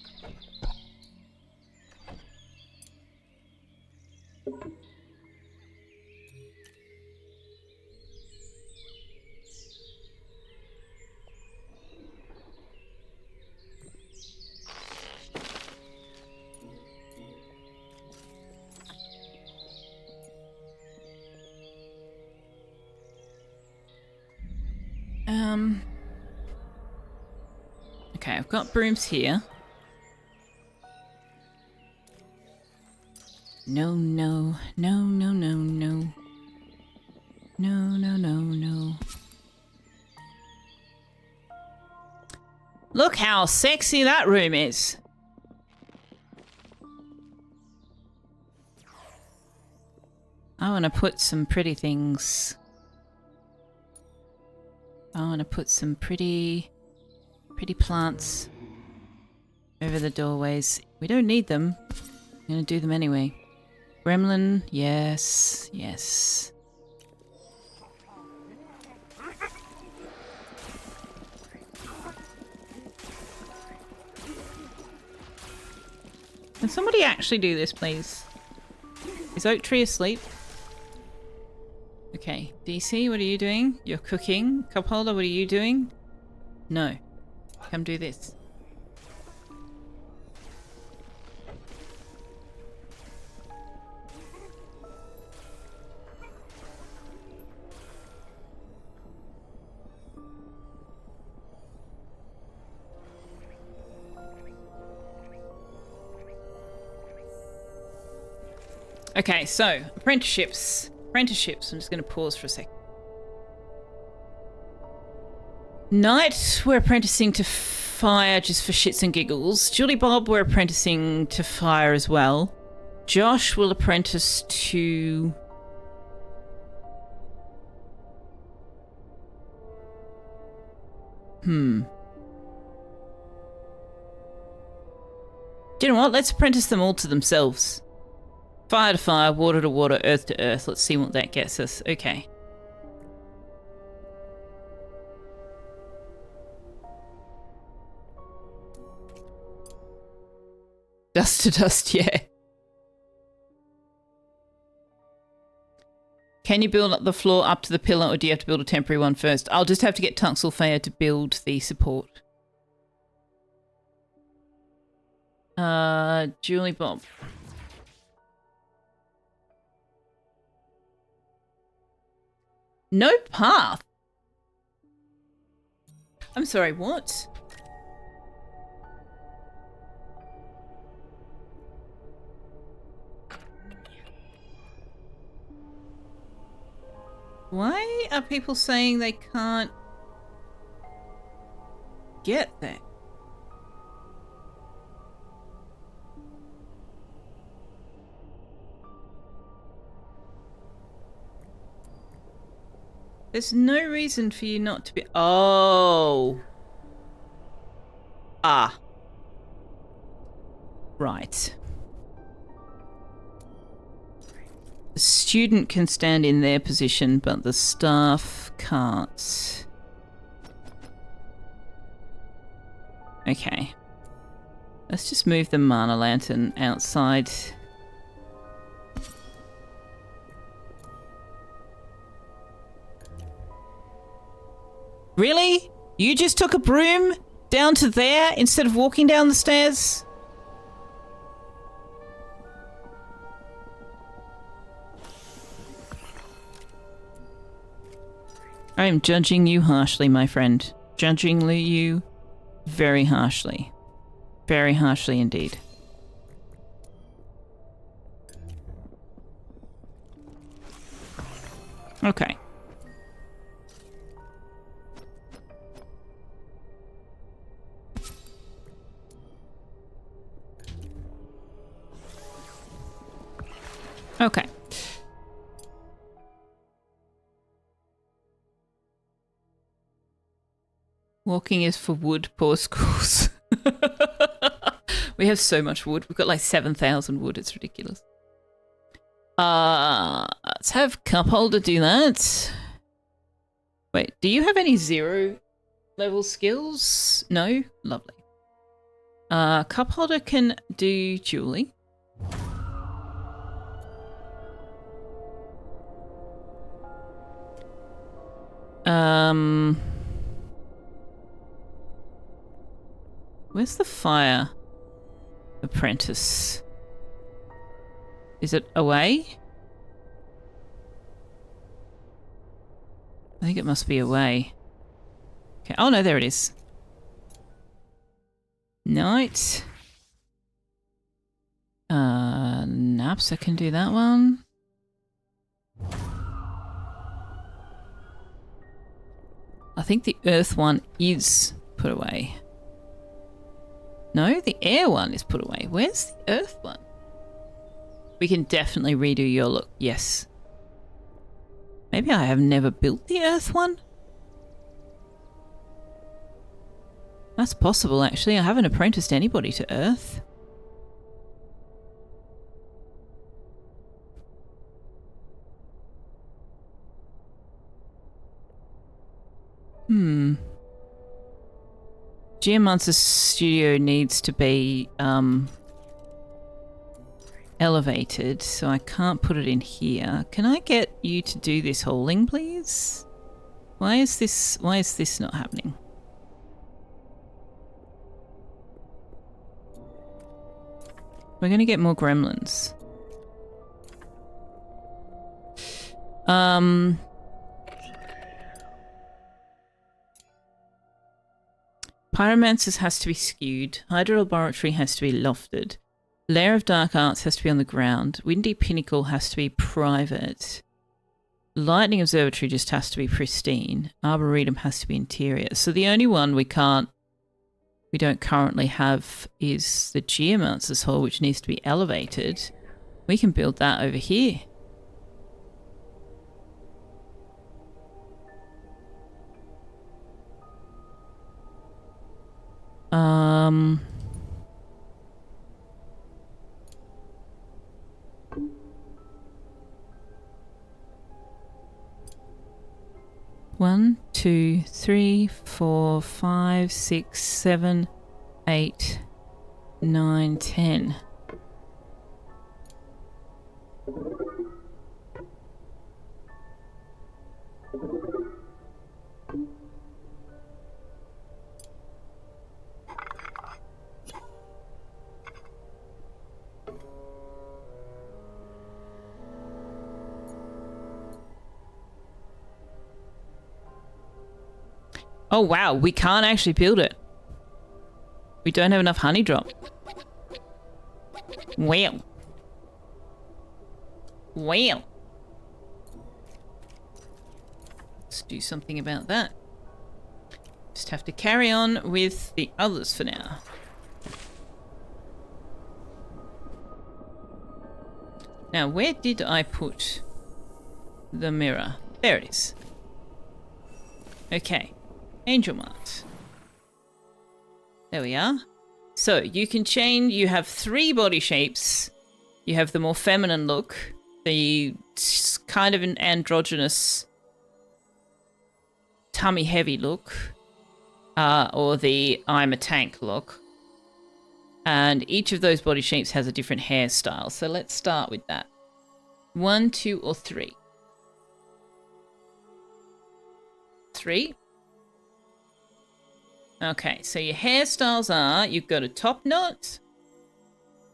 [SPEAKER 1] Okay, I've got brooms here. No, no, no, no, no, no. No, no, no, no. Look how sexy that room is. I want to put some pretty things. I want to put some pretty plants over the doorways. We don't need them. I'm going to do them anyway. Gremlin, yes, yes. Can somebody actually do this, please? Is Oak Tree asleep? Okay. DC, what are you doing? You're cooking. Cup holder, what are you doing? No. Come do this. Okay, so apprenticeships. Apprenticeships. I'm just going to pause for a sec. Knight, we're apprenticing to fire just for shits and giggles. Julie Bob, we're apprenticing to fire as well. Josh will apprentice to... Do you know what? Let's apprentice them all to themselves. Fire to fire, water to water, earth to earth. Let's see what that gets us. Okay. Dust to dust, yeah. Can you build up the floor up to the pillar, or do you have to build a temporary one first? I'll just have to get Selfeya to build the support. Julie Bob. No path. I'm sorry, what? Why are people saying they can't get there? There's no reason for you not to be... Oh. Ah. Right. The student can stand in their position, but the staff can't. Okay. Let's just move the mana lantern outside. Really? You just took a broom down to there instead of walking down the stairs? I am judging you harshly, my friend. Judging you very harshly. Very harshly indeed. Okay. Okay. Walking is for wood, poor schools. We have so much wood. We've got like 7,000 wood. It's ridiculous. Let's have Cup Holder do that. Wait, do you have any 0 level skills? No? Lovely. Cup Holder can do Julie. Where's the fire apprentice? Is it away? I think it must be away. Okay. Oh no, there it is. Knight. Napsa can do that one. I think the earth one is put away. No, the air one is put away. Where's the earth one? We can definitely redo your look. Yes. Maybe I have never built the earth one? That's possible, actually. I haven't apprenticed anybody to earth. Geomancer's studio needs to be, elevated, so I can't put it in here. Can I get you to do this hauling, please? Why is this not happening? We're going to get more gremlins. Pyromancer's has to be skewed. Hydrolaboratory has to be lofted. Lair of Dark Arts has to be on the ground. Windy Pinnacle has to be private. Lightning Observatory just has to be pristine. Arboretum has to be interior. So the only one we don't currently have is the Geomancer's Hall, which needs to be elevated. We can build that over here. One, 2, 3, 4, 5, 6, 7, 8, 9, 10. Oh wow, we can't actually build it. We don't have enough honey drop. Well. Well. Let's do something about that. Just have to carry on with the others for now. Now, where did I put the mirror? There it is. Okay. Angel Mart. There we are. So you can change, you have 3 body shapes. You have the more feminine look, the kind of an androgynous tummy heavy look, or the I'm a tank look. And each of those body shapes has a different hairstyle. So let's start with that. 1, 2, or 3? 3. Okay, so your hairstyles are, you've got a top knot,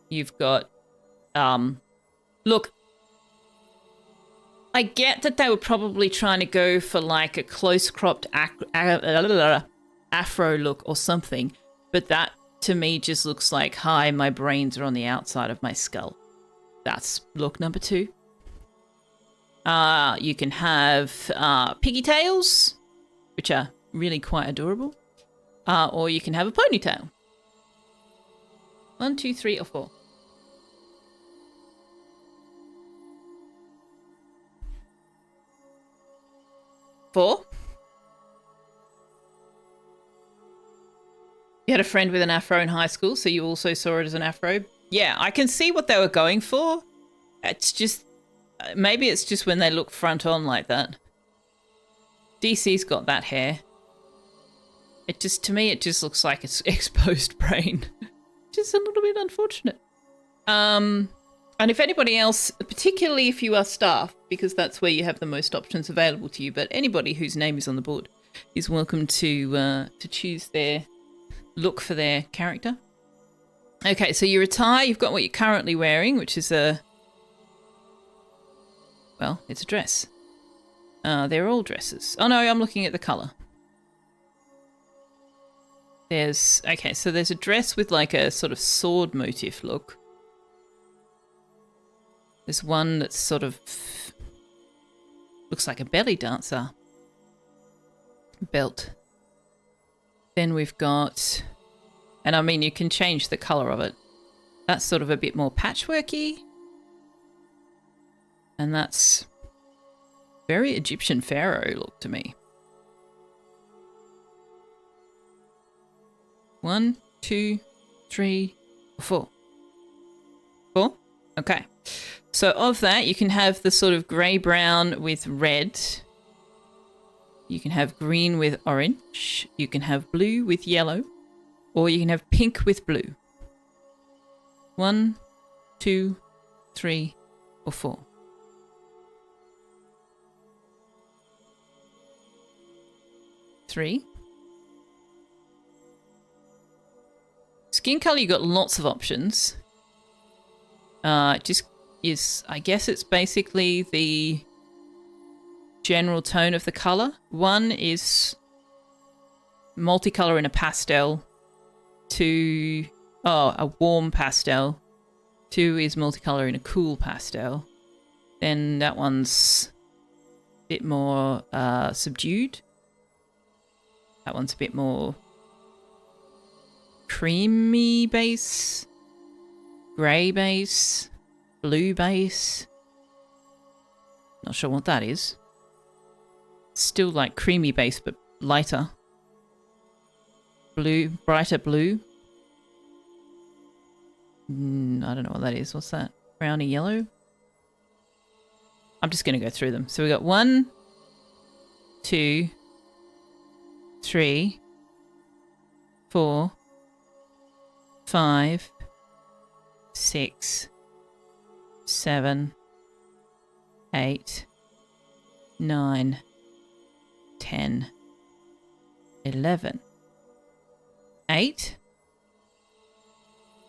[SPEAKER 1] you've got, look, I get that they were probably trying to go for like a close cropped afro look or something, but that to me just looks like, hi, my brains are on the outside of my skull. That's look number 2. You can have piggy tails, which are really quite adorable. Or you can have a ponytail. 1, 2, 3, or 4. 4. You had a friend with an afro in high school, so you also saw it as an afro. Yeah, I can see what they were going for. It's just, maybe it's just when they look front on like that. DC's got that hair. It just, to me, it just looks like it's exposed brain. Just a little bit unfortunate. And if anybody else, particularly if you are staff, because that's where you have the most options available to you, but anybody whose name is on the board is welcome to choose their look for their character. Okay, so your attire, you've got what you're currently wearing, which is well, it's a dress. They're all dresses. Oh no, I'm looking at the colour. Okay, so there's a dress with like a sort of sword motif look. There's one that's sort of looks like a belly dancer belt. Then we've got, and I mean, you can change the colour of it. That's sort of a bit more patchworky. And that's very Egyptian pharaoh look to me. 1, 2, 3, 4. 4? Okay. So of that, you can have the sort of grey-brown with red. You can have green with orange. You can have blue with yellow. Or you can have pink with blue. 1, 2, 3, or 4? Three. Skin color, you got lots of options. Just is, I guess it's basically the general tone of the color. 1 is multicolor in a pastel. 2, a warm pastel. 2 is multicolor in a cool pastel. Then that one's a bit more subdued. That one's a bit more creamy base, grey base, blue base. Not sure what that is. Still like creamy base, but lighter. Blue, brighter blue. I don't know what that is. What's that? Browny yellow? I'm just going to go through them. So we got 1, 2, 3, 4, 5, 6, 7, 8, 9, 10, 11. 8.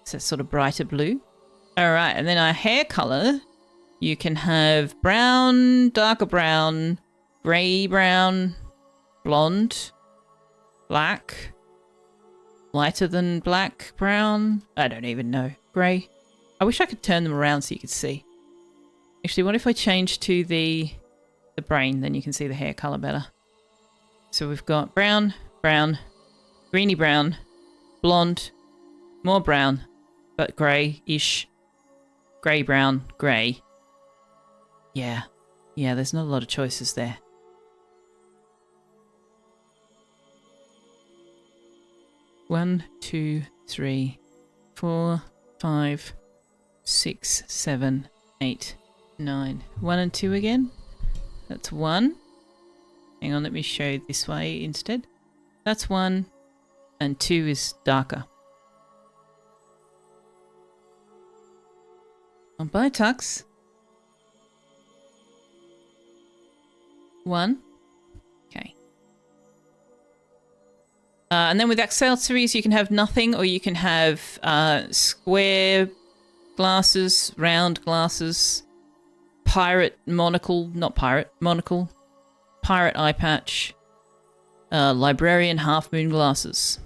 [SPEAKER 1] So sort of brighter blue. All right, and then our hair color, you can have brown, darker brown, grey brown, blonde, black, lighter than black, brown. I don't even know. Grey. I wish I could turn them around so you could see. Actually, what if I change to the brain? Then you can see the hair color better. So we've got brown, brown, greeny brown, blonde, more brown, but grey-ish, grey brown, grey. Yeah, there's not a lot of choices there. One, 2, 3, 4, 5, 6, 7, 8, 9. 1 and 2 again. That's 1. Hang on, let me show this way instead. That's 1, and 2 is darker. Oh, bye, Tux. 1. Okay. And then with accessories, you can have nothing, or you can have square glasses, round glasses, pirate monocle, not pirate, monocle, pirate eye patch, librarian half moon glasses.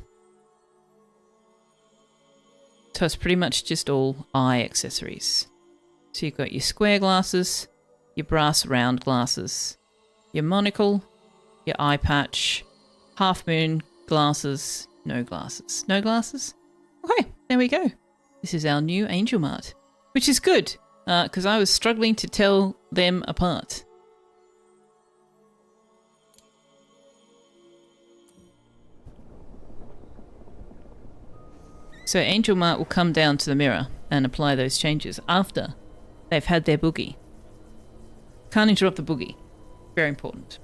[SPEAKER 1] So it's pretty much just all eye accessories. So you've got your square glasses, your brass round glasses, your monocle, your eye patch, half moon glasses, no glasses. No glasses? Okay, there we go. This is our new Angel Mart, which is good, because I was struggling to tell them apart. So Angel Mart will come down to the mirror and apply those changes after they've had their boogie. Can't interrupt the boogie. Very important.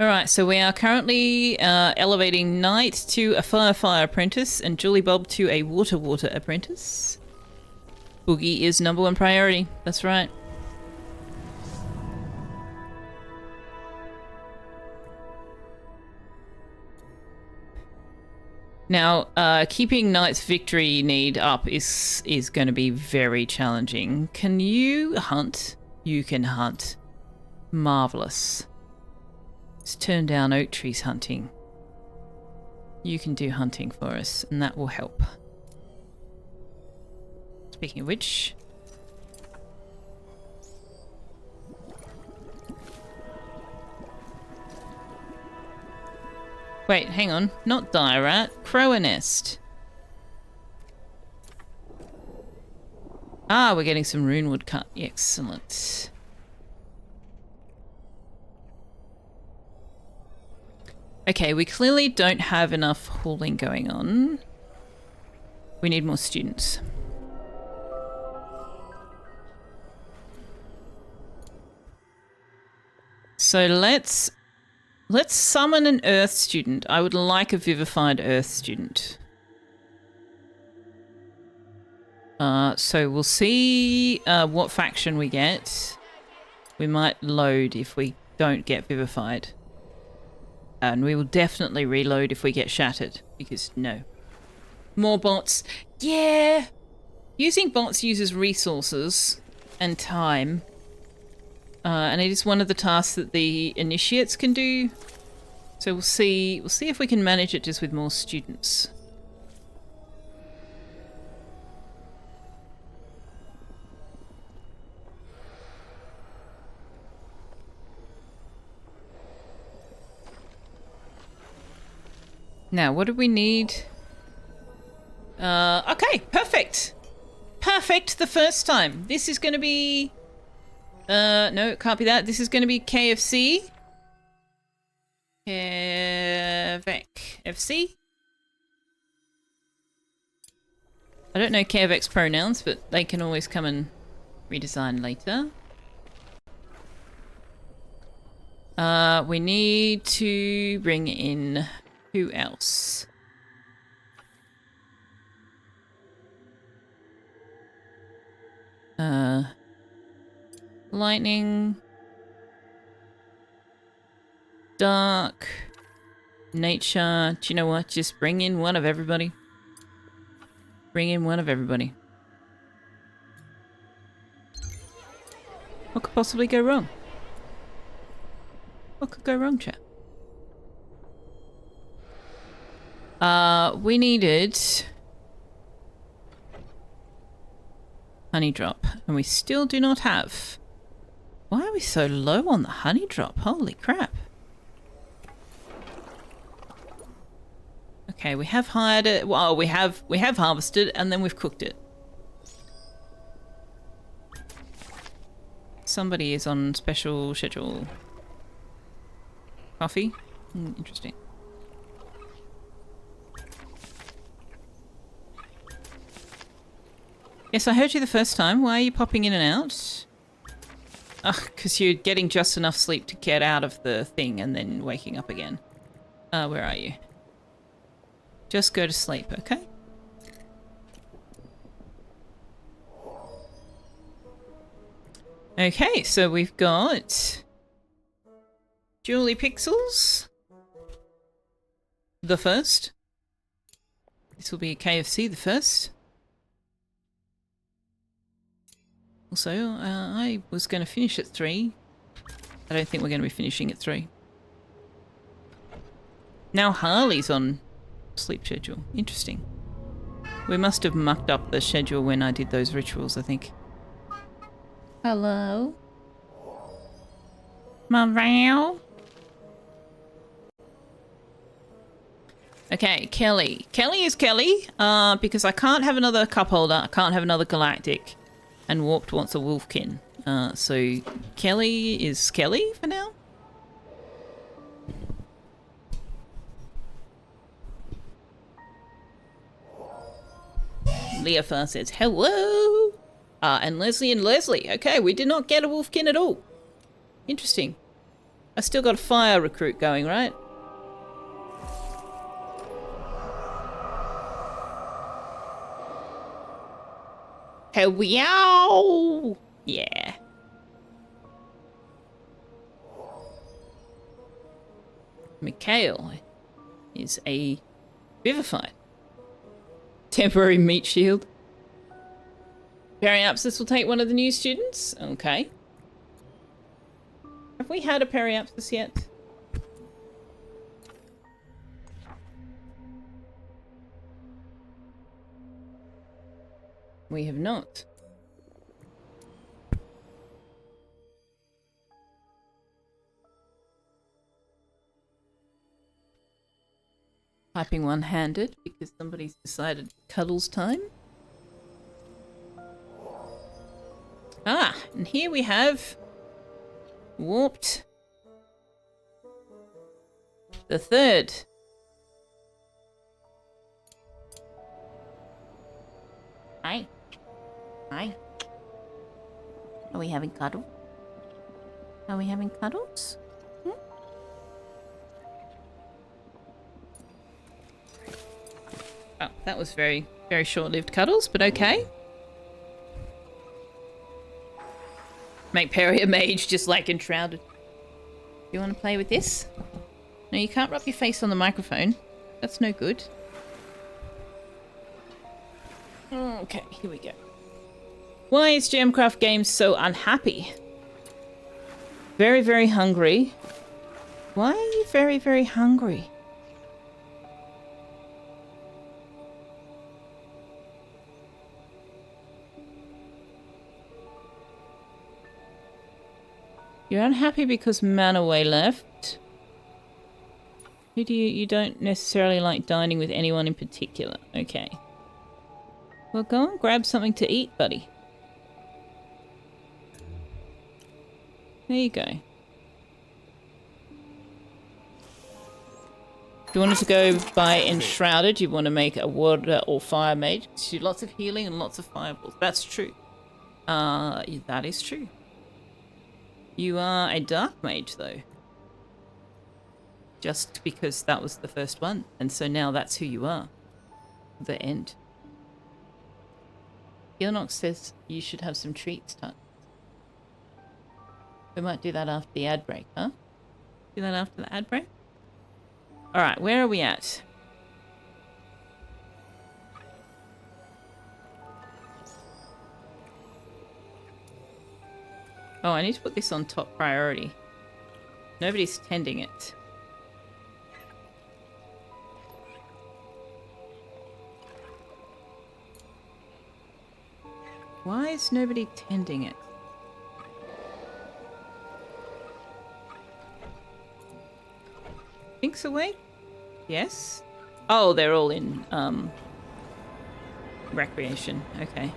[SPEAKER 1] Alright, so we are currently elevating Knight to a Fire apprentice and Julie Bob to a Water apprentice. Boogie is #1 priority, that's right. Now, keeping Knight's victory need up is going to be very challenging. Can you hunt? You can hunt. Marvellous. Let's turn down Oak Tree's hunting. You can do hunting for us, and that will help. Speaking of which... Wait, hang on. Not Dierat. Crow Nest. Ah, we're getting some runewood cut. Excellent. Okay, we clearly don't have enough hauling going on. We need more students. So let's summon an Earth student. I would like a vivified Earth student. So we'll see what faction we get. We might load if we don't get vivified. And we will definitely reload if we get shattered, because no. More bots. Yeah! Using bots uses resources and time. And it is one of the tasks that the initiates can do. So we'll see if we can manage it just with more students. Now, what do we need? Okay, perfect. Perfect the first time. This is going to be... no, it can't be that. This is going to be KFC. Kevec FC. I don't know Kevec's pronouns, but they can always come and redesign later. We need to bring in... who else? Lightning. Dark. Nature. Do you know what? Just bring in one of everybody. Bring in one of everybody. What could possibly go wrong? What could go wrong, chat? We needed honey drop, and we still do not have. Why are we so low on the honey drop? Holy crap. Okay, we have hired it. Well, we have harvested and then we've cooked it. Somebody is on special schedule. Coffee? Interesting. Yes, I heard you the first time. Why are you popping in and out? Because you're getting just enough sleep to get out of the thing and then waking up again. Where are you? Just go to sleep, okay? Okay, so we've got... Julie Pixels. The first. This will be KFC the first. Also, I was going to finish at 3. I don't think we're going to be finishing at 3. Now Harley's on sleep schedule. Interesting. We must have mucked up the schedule when I did those rituals, I think. Hello? Maval? Okay, Kelly. Kelly is Kelly, because I can't have another cup holder. I can't have another galactic. And Warped wants a wolfkin. So Kelly is Kelly for now. Leofar says hello. And Leslie and Leslie. Okay, we did not get a wolfkin at all. Interesting. I still got a fire recruit going, right? Hello! Yeah. Mikhail is a vivified. Temporary meat shield. Periapsis will take one of the new students. Okay. Have we had a Periapsis yet? We have not. Typing one-handed because somebody's decided cuddles time. Ah, and here we have Warped the third. Hi. Hi. Are we having cuddle? Are we having cuddles? Hmm? Oh, that was very, very short-lived cuddles, but okay. Make Perry a mage, just like enshrouded. You want to play with this? No, you can't rub your face on the microphone. That's no good. Okay, here we go. Why is Gemcraft Games so unhappy? Very, very hungry. Why are you very, very hungry? You're unhappy because Manaway left. Who do you don't necessarily like dining with anyone in particular? Okay. Well, go and grab something to eat, buddy. There you go. If you wanted to go by Enshrouded, you want to make a water or fire mage. Do lots of healing and lots of fireballs. That's true. That is true. You are a dark mage, though. Just because that was the first one. And so now that's who you are. The end. Gilnox says you should have some treats, Tut. We might do that after the ad break, huh? Do that after the ad break? Alright, where are we at? Oh, I need to put this on top priority. Nobody's tending it. Why is nobody tending it? Pink's awake? Yes. Oh, they're all in recreation. Okay.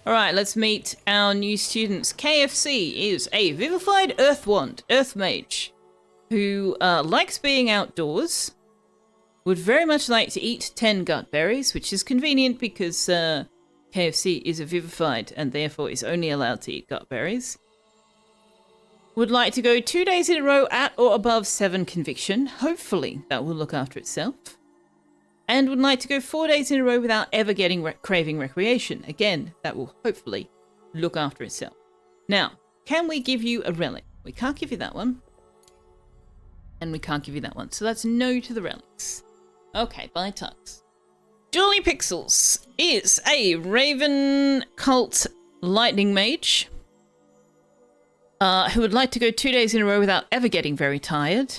[SPEAKER 1] Alright, let's meet our new students. KFC is a vivified earth wand, earth mage, who likes being outdoors, would very much like to eat 10 gut berries, which is convenient because KFC is a vivified and therefore is only allowed to eat gut berries. Would like to go 2 days in a row at or above 7 conviction. Hopefully that will look after itself. And would like to go 4 days in a row without ever getting craving recreation. Again, that will hopefully look after itself. Now, can we give you a relic? We can't give you that one. And we can't give you that one. So that's no to the relics. Okay, bye Tux. Julie Pixels is a Raven Cult Lightning Mage. Who would like to go 2 days in a row without ever getting very tired.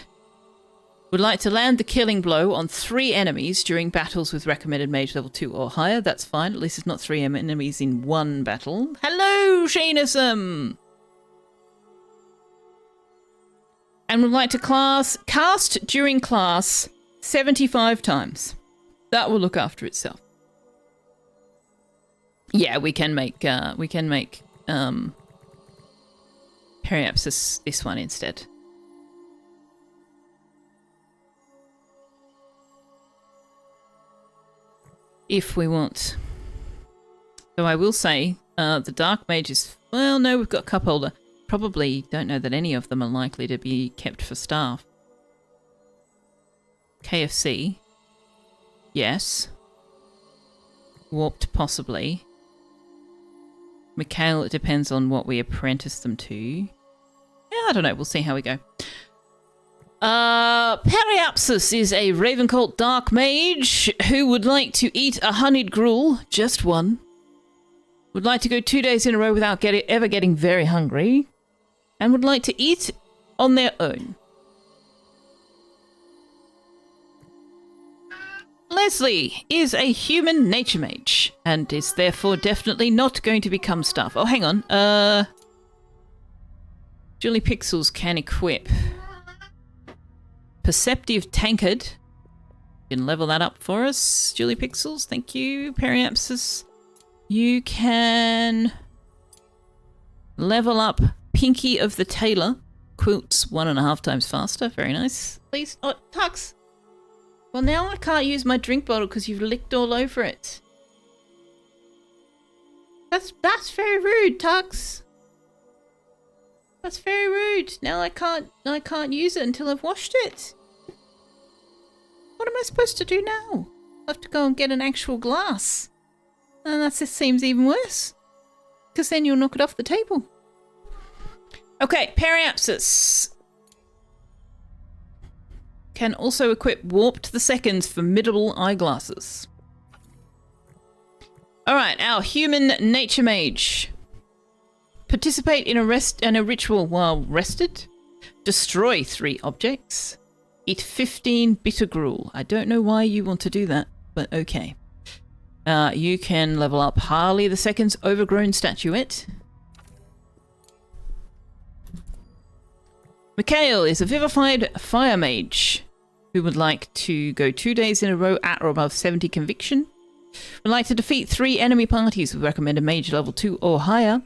[SPEAKER 1] Would like to land the killing blow on 3 enemies during battles with recommended mage level 2 or higher. That's fine. At least it's not 3 enemies in one battle. Hello, Sheenism! And would like to cast during class 75 times. That will look after itself. Yeah, we can make perhaps this one instead. If we want. Though I will say, the Dark Mage is... Well, no, we've got Cup Holder. Probably don't know that any of them are likely to be kept for staff. KFC. Yes. Warped, possibly. Mikhail, it depends on what we apprentice them to. Yeah, I don't know. We'll see how we go. Periapsis is a Ravencolt Dark Mage who would like to eat a honeyed gruel, just one. Would like to go 2 days in a row without ever getting very hungry. And would like to eat on their own. Leslie is a human nature mage and is therefore definitely not going to become staff. Oh, hang on. Julie Pixels can equip Perceptive Tankard. You can level that up for us, Julie Pixels. Thank you, Periapsis. You can level up Pinky of the Tailor. Quilts 1.5 times faster. Very nice. Please. Oh, Tux. Well, now I can't use my drink bottle because you've licked all over it. That's very rude, Tux. That's very rude. Now I can't use it until I've washed it. What am I supposed to do now? I have to go and get an actual glass. And that seems even worse. Because then you'll knock it off the table. Okay, Periapsis. Can also equip Warped the Seconds formidable eyeglasses. Alright, our human nature mage. Participate in a ritual while rested. Destroy 3 objects. Eat 15 bitter gruel. I don't know why you want to do that, but okay. You can level up Harley II's overgrown statuette. Mikhail is a vivified fire mage who would like to go 2 days in a row at or above 70 conviction. Would like to defeat 3 enemy parties with recommended mage level 2 or higher.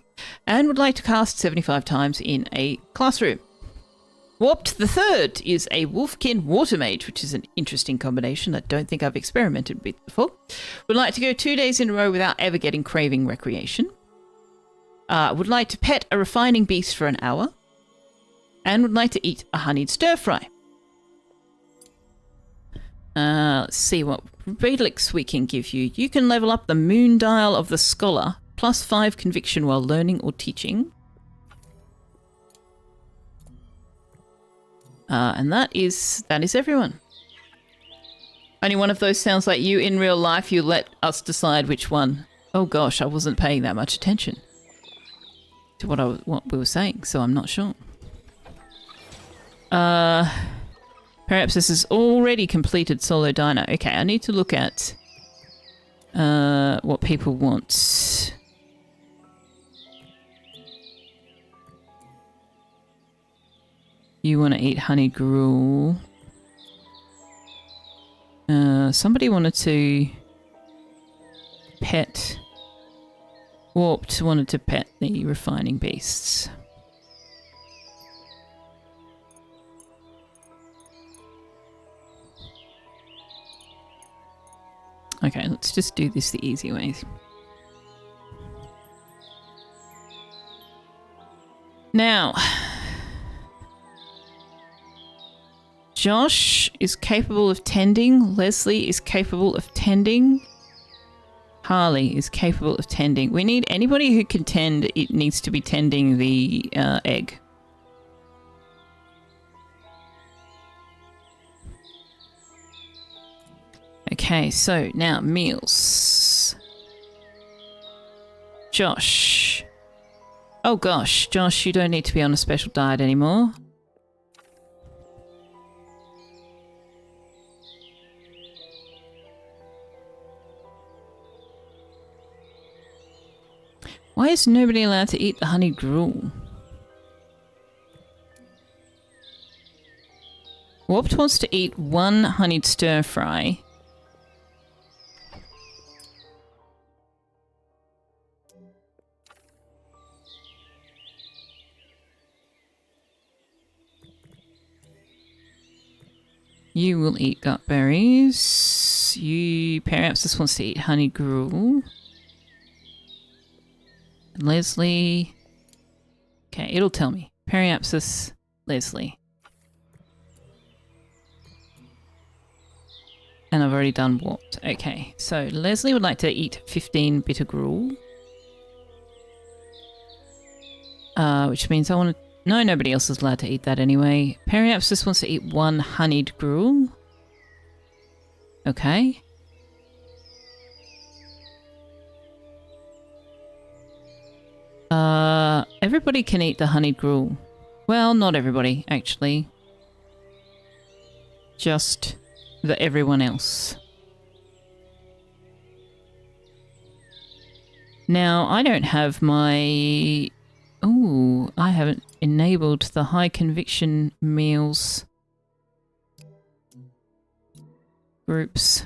[SPEAKER 1] And would like to cast 75 times in a classroom. Warped the Third is a Wolfkin Water Mage, which is an interesting combination I don't think I've experimented with before. Would like to go 2 days in a row without ever getting craving recreation. Would like to pet a refining beast for an hour. And would like to eat a honeyed stir fry. Let's see what relics we can give you. You can level up the Moon Dial of the Scholar, plus 5 conviction while learning or teaching. And that is everyone. Only one of those sounds like you in real life. You let us decide which one. Oh gosh, I wasn't paying that much attention to what we were saying, so I'm not sure. Perhaps this is already completed solo dino. Okay, I need to look at what people want. You want to eat honey gruel. Somebody wanted to pet... Warped wanted to pet the refining beasts. Okay, let's just do this the easy way. Now... Josh is capable of tending. Leslie is capable of tending. Harley is capable of tending. We need anybody who can tend. It needs to be tending the egg. Okay, so now meals. Josh. Oh gosh, Josh, you don't need to be on a special diet anymore. Why is nobody allowed to eat the honey gruel? Warped wants to eat 1 honeyed stir fry. You will eat gut berries. You perhaps just wants to eat honey gruel. Leslie. Okay, it'll tell me. Periapsis, Leslie. And I've already done warped. Okay, so Leslie would like to eat 15 bitter gruel. Which means I want to... No, nobody else is allowed to eat that anyway. Periapsis wants to eat 1 honeyed gruel. Okay. Everybody can eat the honeyed gruel. Well, not everybody, actually. Just everyone else. Now, I don't have my... Oh, I haven't enabled the high conviction meals groups.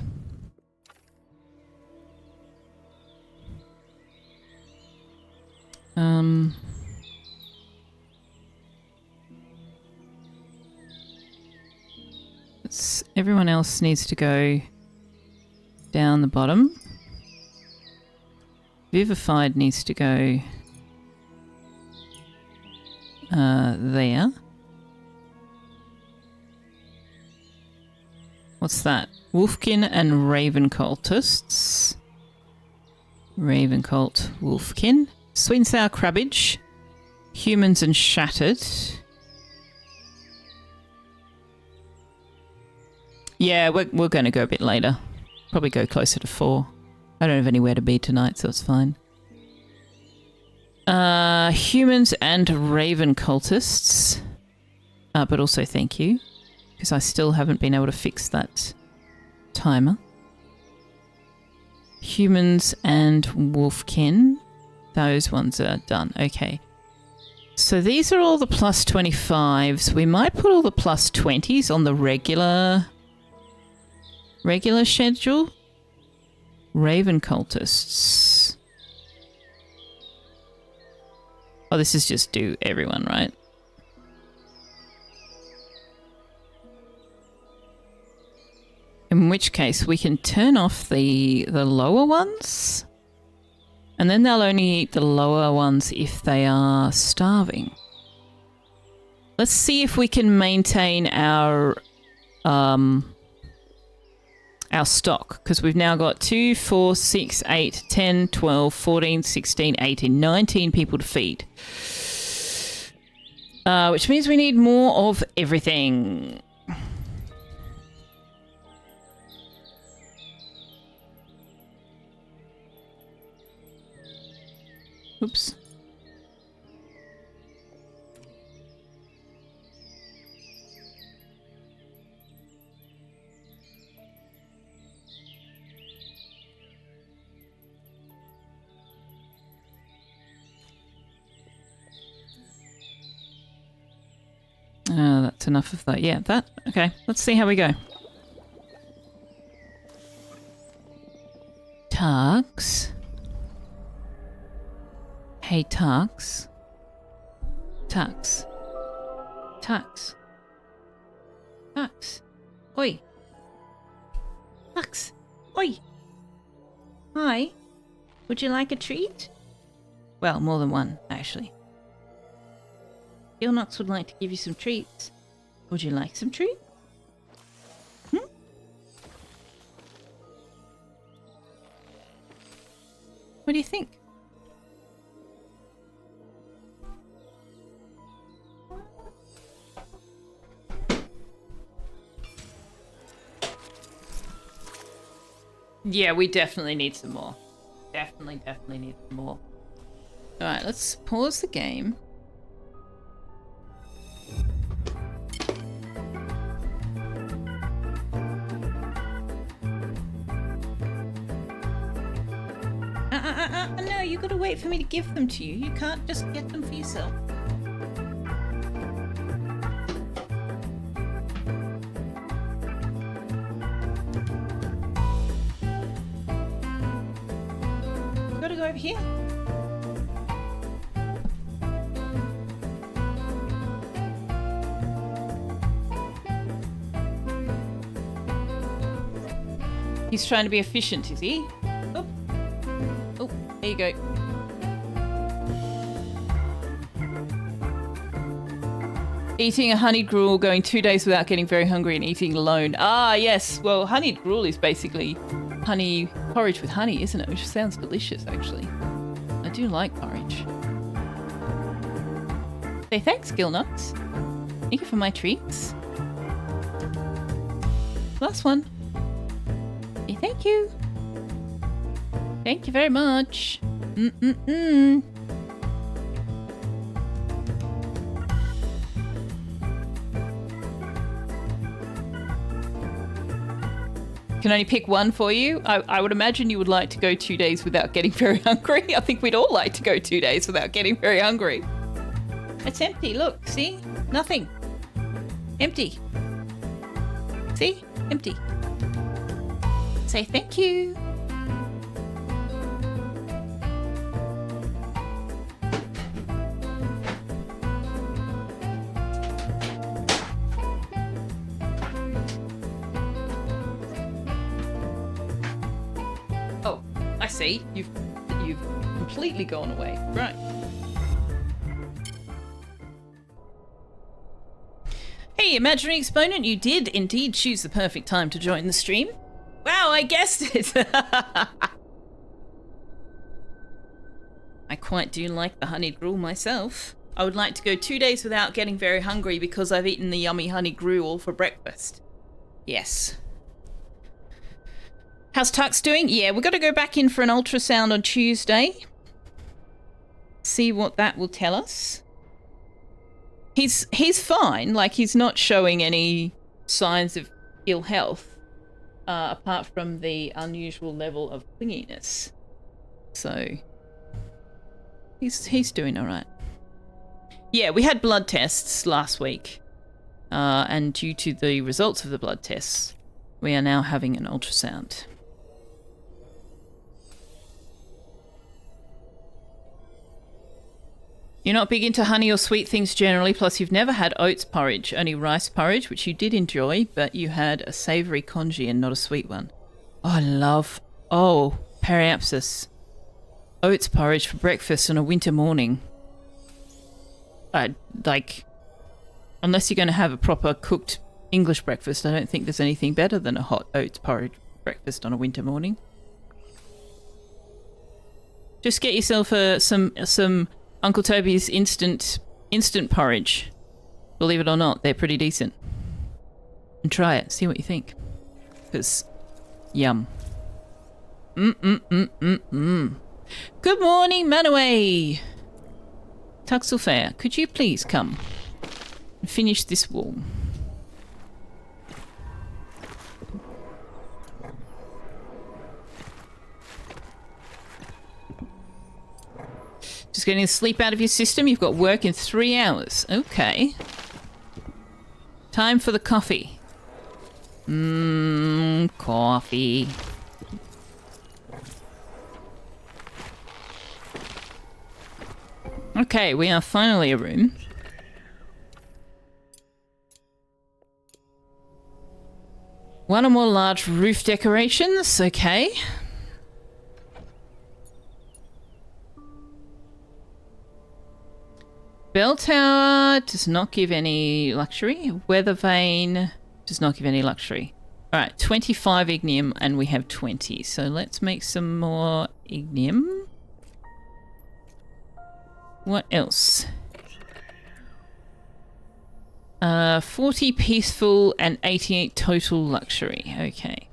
[SPEAKER 1] Everyone else needs to go down the bottom. Vivified needs to go there. What's that? Wolfkin and Raven cultists. Raven Cult, Wolfkin. Sweet and Sour Crabbage. Humans and Shattered. Yeah, we're going to go a bit later. Probably go closer to 4. I don't have anywhere to be tonight, so it's fine. Humans and Raven Cultists. But also thank you, because I still haven't been able to fix that timer. Humans and Wolfkin. Those ones are done. Okay. So these are all the plus 25s. We might put all the plus 20s on the regular schedule. Raven Cultists. Oh, this is just do everyone, right? In which case, we can turn off the lower ones. And then they'll only eat the lower ones if they are starving. Let's see if we can maintain our stock. Because we've now got 2, 4, 6, 8, 10, 12, 14, 16, 18, 19 people to feed. Which means we need more of everything. Oops. That's enough of that. Yeah, that. Okay, let's see how we go. Tux. Hey, Tux. Tux. Tux. Tux. Oi. Tux. Oi. Hi. Would you like a treat? Well, more than one, actually. Gilnox would like to give you some treats. Would you like some treats? What do you think? Yeah, we definitely need some more. Definitely need some more. Alright, let's pause the game. No, you gotta wait for me to give them to you. You can't just get them for yourself. You gotta go over here. He's trying to be efficient, is he? Oh, there you go. Eating a honeyed gruel, going 2 days without getting very hungry and eating alone. Ah, yes. Well, honeyed gruel is basically honey porridge with honey, isn't it? Which sounds delicious, actually. I do like porridge. Say thanks, Gilnox. Thank you for my treats. Last one. Say thank you. Thank you very much. Can only pick one for you. I would imagine you would like to go 2 days without getting very hungry. I think we'd all like to go 2 days without getting very hungry. It's empty. Look, see? Nothing. Empty. See? Empty. Say thank you. Oh, I see. You've completely gone away. Right. Hey, imaginary exponent, you did indeed choose the perfect time to join the stream. Wow, I guessed it. I quite do like the honey gruel myself. I would like to go 2 days without getting very hungry because I've eaten the yummy honey gruel for breakfast. Yes. How's Tux doing? Yeah, we've got to go back in for an ultrasound on Tuesday. See what that will tell us. He's fine. Like, he's not showing any signs of ill health, apart from the unusual level of clinginess. So he's doing all right. Yeah, we had blood tests last week, and due to the results of the blood tests, we are now having an ultrasound. You're not big into honey or sweet things generally, plus you've never had oats porridge, only rice porridge, which you did enjoy, but you had a savoury congee and not a sweet one. Oh, I love... Oh, periapsis. Oats porridge for breakfast on a winter morning. Like, unless you're going to have a proper cooked English breakfast, I don't think there's anything better than a hot oats porridge breakfast on a winter morning. Just get yourself some Uncle Toby's instant porridge. Believe it or not, they're pretty decent. And try it, see what you think. Because, yum. Good morning, Manaway. Selfeya, could you please come and finish this wall? Just getting the sleep out of your system. You've got work in 3 hours. Okay. Time for the coffee. Coffee. Okay, we are finally a room. One or more large roof decorations. Okay. Bell tower does not give any luxury. Weather vane does not give any luxury. Alright, 25 ignium and we have 20. So let's make some more ignium. What else? 40 peaceful and 88 total luxury. Okay.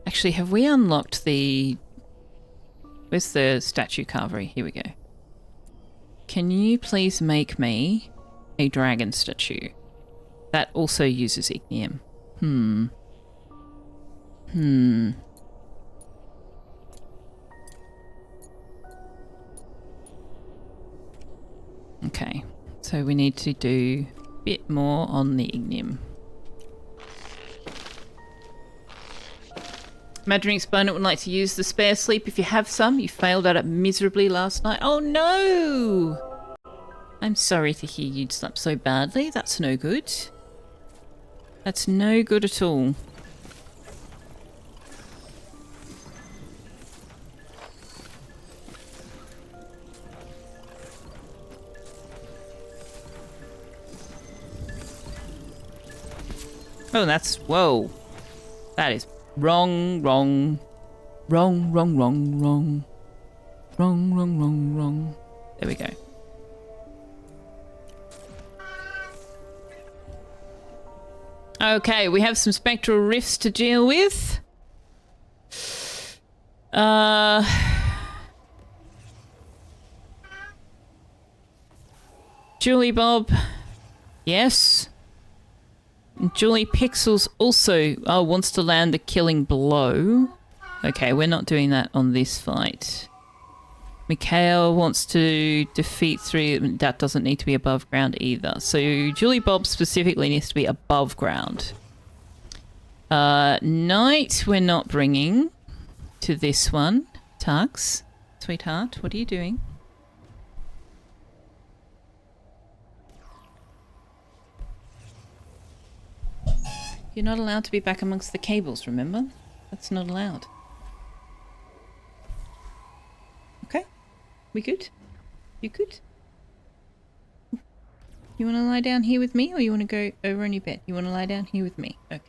[SPEAKER 1] Actually, have we unlocked the... Where's the statue carvery? Here we go. Can you please make me a dragon statue? That also uses ignium. Okay, so we need to do a bit more on the ignium. Imagining Exponent would like to use the spare sleep if you have some. You failed at it miserably last night. Oh no! I'm sorry to hear you'd slept so badly. That's no good. That's no good at all. Oh, that's... Whoa. That is wrong. There we go. Okay, we have some spectral rifts to deal with. Julie Bob. Yes. Julie Pixels also wants to land the killing blow. Okay, we're not doing that on this fight. Mikhail wants to defeat 3. That doesn't need to be above ground either. So Julie Bob specifically needs to be above ground. Knight we're not bringing to this one. Tux, sweetheart, what are you doing? You're not allowed to be back amongst the cables, remember? That's not allowed. Okay. We good? You good? You want to lie down here with me or you want to go over on your bed? You want to lie down here with me? Okay.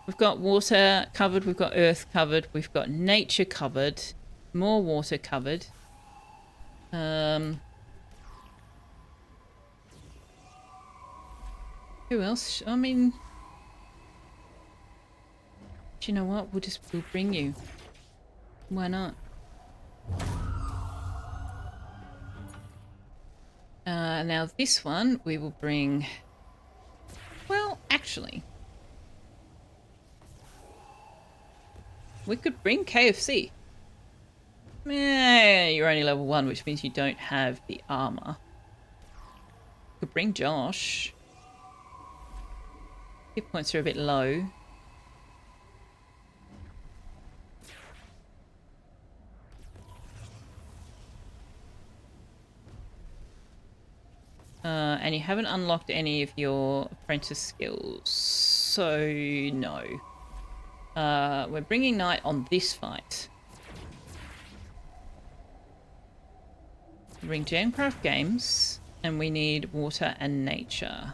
[SPEAKER 1] We've got water covered, we've got earth covered, we've got nature covered, more water covered. Who else? I mean, do you know what? We'll bring you. Why not? Now this one we will bring. Well, actually, we could bring KFC. You're only level 1, which means you don't have the armor. Could bring Josh. Hit points are a bit low. And you haven't unlocked any of your apprentice skills, so no. We're bringing Knight on this fight. We bring Jamcraft Games, and we need water and nature.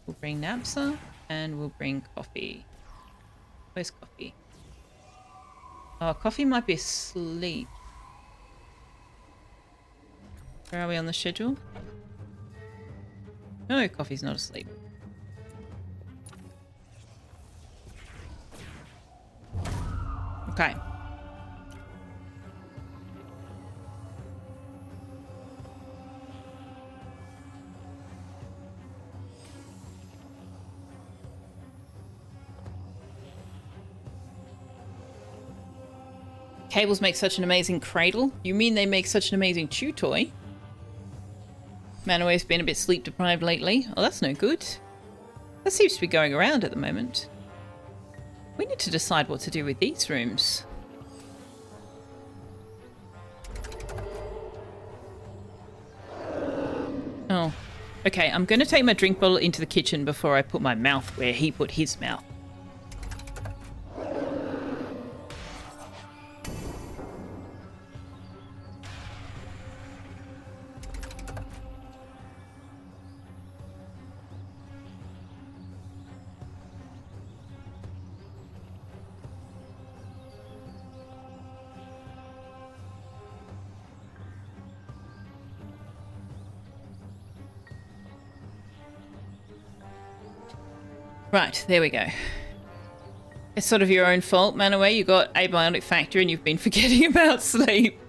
[SPEAKER 1] We'll bring Napsa, and we'll bring coffee. Where's coffee? Oh, coffee might be asleep. Where are we on the schedule? No, coffee's not asleep. Okay. Cables make such an amazing cradle? You mean they make such an amazing chew toy? Manaway's been a bit sleep deprived lately. Oh, that's no good. That seems to be going around at the moment. We need to decide what to do with these rooms. Oh, okay. I'm going to take my drink bottle into the kitchen before I put my mouth where he put his mouth. Right, there we go. It's sort of your own fault, Manaway. You got abiotic factor and you've been forgetting about sleep.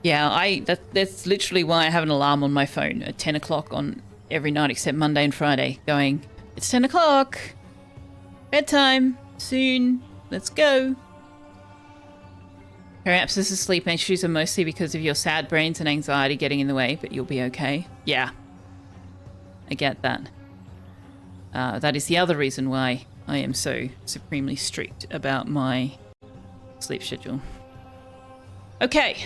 [SPEAKER 1] Yeah, that's literally why I have an alarm on my phone at 10 o'clock on every night except Monday and Friday, going, it's 10 o'clock. Bedtime. Soon. Let's go. Perhaps this is sleep issues are mostly because of your sad brains and anxiety getting in the way, but you'll be okay. Yeah. I get that. That is the other reason why I am so supremely strict about my sleep schedule. Okay.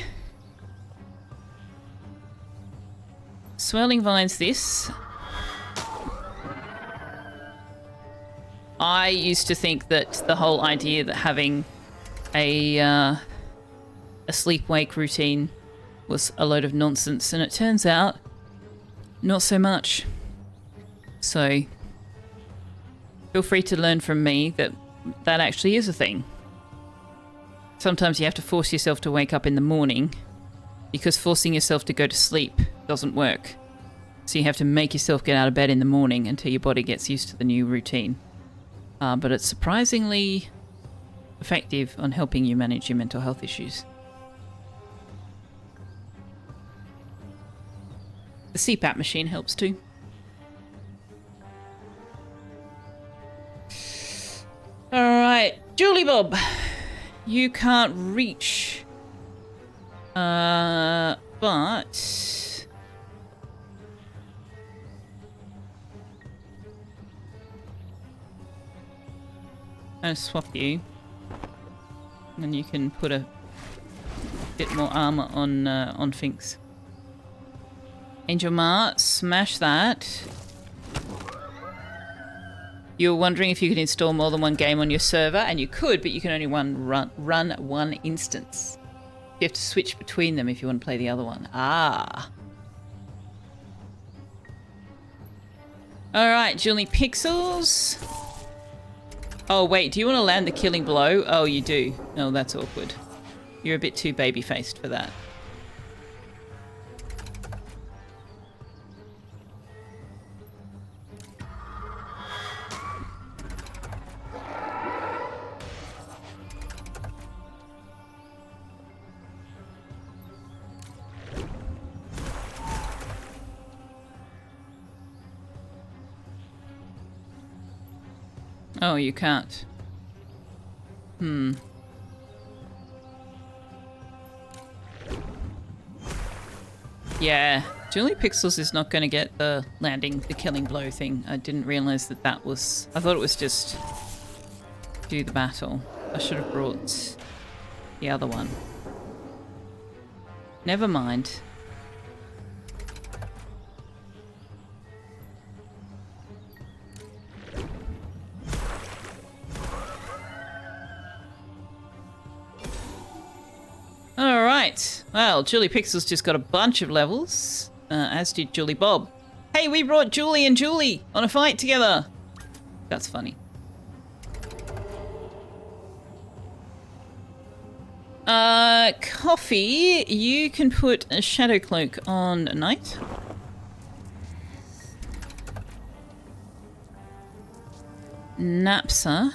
[SPEAKER 1] Swirling Vines this. I used to think that the whole idea that having a sleep-wake routine was a load of nonsense, and it turns out not so much. So feel free to learn from me that that actually is a thing. Sometimes you have to force yourself to wake up in the morning because forcing yourself to go to sleep doesn't work. So you have to make yourself get out of bed in the morning until your body gets used to the new routine. But it's surprisingly effective on helping you manage your mental health issues. The CPAP machine helps too. Alright, Julie Bob. You can't reach. But I'm gonna swap you. And you can put a bit more armor on Finks. Angel Ma, smash that. You were wondering if you could install more than one game on your server, and you could, but you can only run one instance. You have to switch between them if you want to play the other one. Ah. Alright, Julie Pixels. Oh, wait, do you want to land the killing blow? Oh, you do. Oh, that's awkward. You're a bit too baby-faced for that. Oh, you can't. Yeah, Julie Pixels is not going to get the landing the killing blow thing. I didn't realize that that was... I thought it was just do the battle. I should have brought the other one. Never mind. Alright, well, Julie Pixels just got a bunch of levels, as did Julie Bob. Hey, we brought Julie and Julie on a fight together! That's funny. Coffee, you can put a shadow cloak on Knight. Napsa,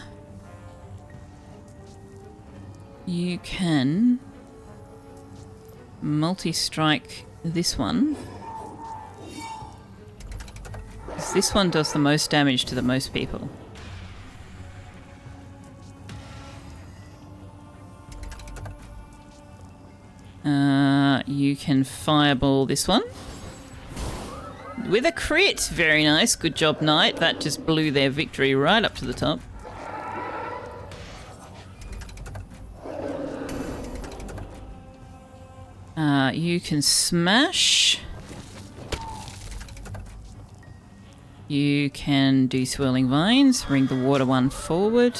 [SPEAKER 1] you can multi-strike this one. This one does the most damage to the most people. You can fireball this one. With a crit! Very nice. Good job, Knight. That just blew their victory right up to the top. You can smash. You can do swirling vines. Bring the water one forward.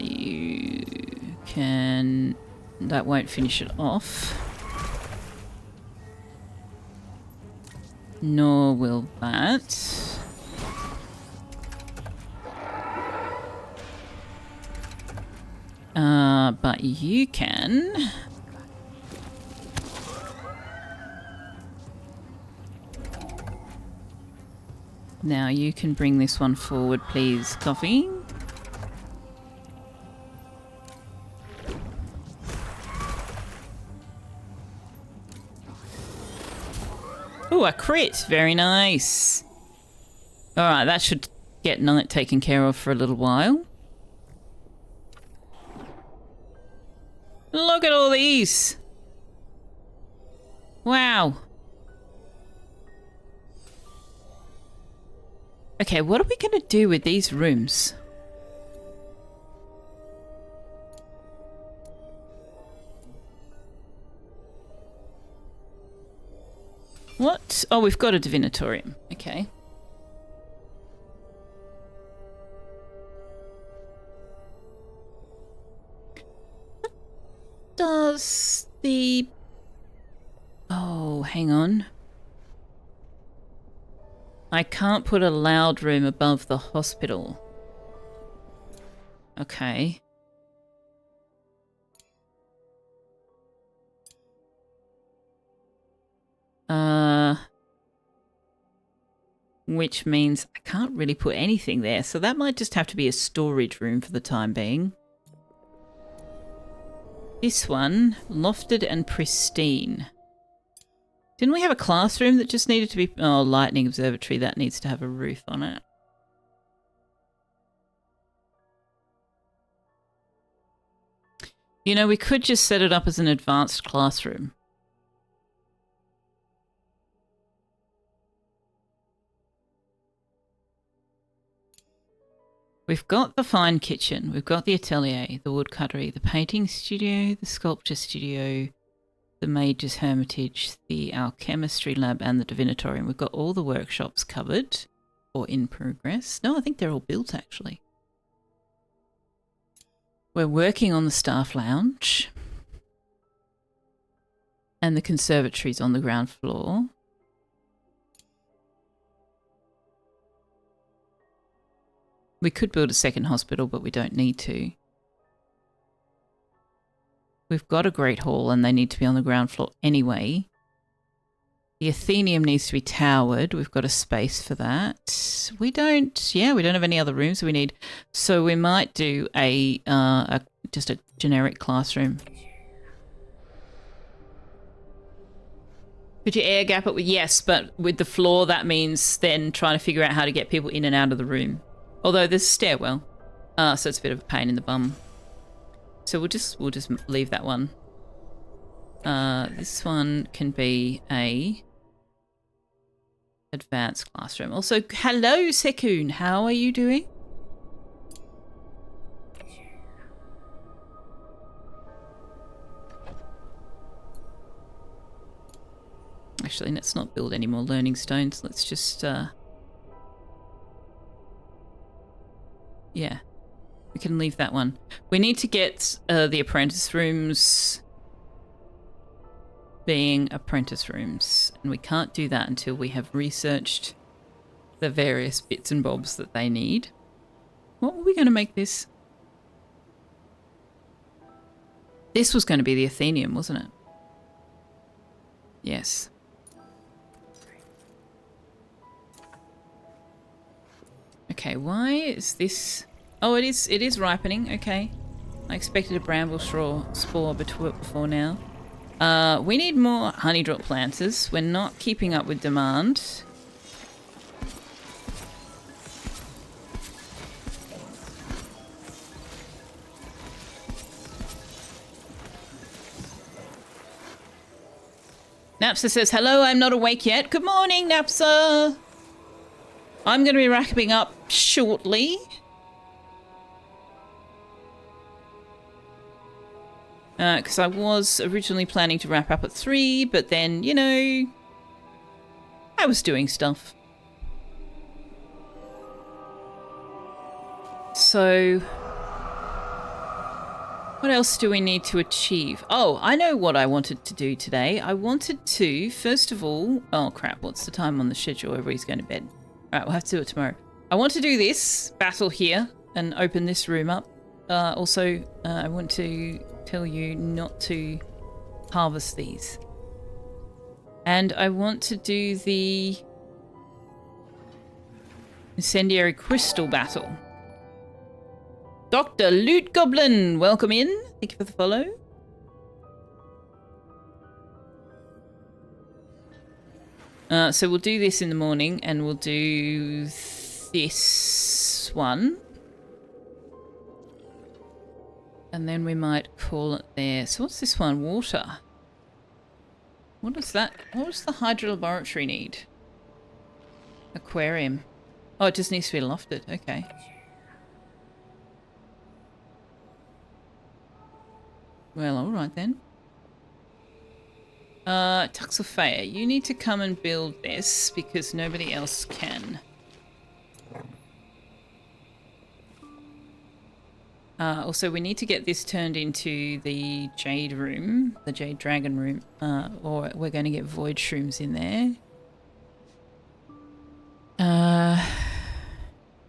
[SPEAKER 1] You can... That won't finish it off. Nor will that. But you can... Now you can bring this one forward, please, Coffee. Ooh, a crit. Very nice. Alright, that should get Knight taken care of for a little while. Look at all these. Wow. Okay, what are we going to do with these rooms? What? Oh, we've got a divinatorium. Okay. What does the... Oh, hang on. I can't put a loud room above the hospital. Okay. Which means I can't really put anything there, so that might just have to be a storage room for the time being. This one, lofted and pristine. Didn't we have a classroom that just needed to be... Oh, lightning observatory, that needs to have a roof on it. You know, we could just set it up as an advanced classroom. We've got the fine kitchen, we've got the atelier, the woodcuttery, the painting studio, the sculpture studio, the mage's hermitage, the alchemistry lab, and the divinatorium. We've got all the workshops covered, or in progress. No, I think they're all built, actually. We're working on the staff lounge. And the conservatory's on the ground floor. We could build a second hospital, but we don't need to. We've got a great hall and they need to be on the ground floor anyway. The Athenium needs to be towered. We've got a space for that. We don't have any other rooms we need. So we might do just a generic classroom. Could you air gap it with, yes, but with the floor, that means then trying to figure out how to get people in and out of the room. Although there's a stairwell. So it's a bit of a pain in the bum. So we'll just leave that one. This one can be a advanced classroom. Also, hello Sekun, how are you doing? Actually, let's not build any more learning stones. Let's just yeah. We can leave that one. We need to get the apprentice rooms being apprentice rooms. And we can't do that until we have researched the various bits and bobs that they need. What were we going to make this? This was going to be the Athenium, wasn't it? Yes. Okay, why is this... Oh, it is ripening. Okay. I expected a bramble spore before now. We need more honey drop planters. We're not keeping up with demand. Napsa says, hello, I'm not awake yet. Good morning, Napsa. I'm going to be wrapping up shortly. Because I was originally planning to wrap up at 3, but then, you know, I was doing stuff. So, what else do we need to achieve? Oh, I know what I wanted to do today. I wanted to, first of all... Oh, crap, what's the time on the schedule? Everybody's going to bed. All right, we'll have to do it tomorrow. I want to do this battle here and open this room up. Also, I want to tell you not to harvest these. And I want to do the incendiary crystal battle. Dr. Loot Goblin, welcome in. Thank you for the follow. So we'll do this in the morning and we'll do this one. And then we might call it there. So what's this one? Water. What is that? What does the hydro laboratory need? Aquarium. Oh, it just needs to be lofted. Okay. Well, alright then. Selfeya, you need to come and build this because nobody else can. Also, we need to get this turned into the Jade room, the Jade Dragon room, or we're going to get Void Shrooms in there.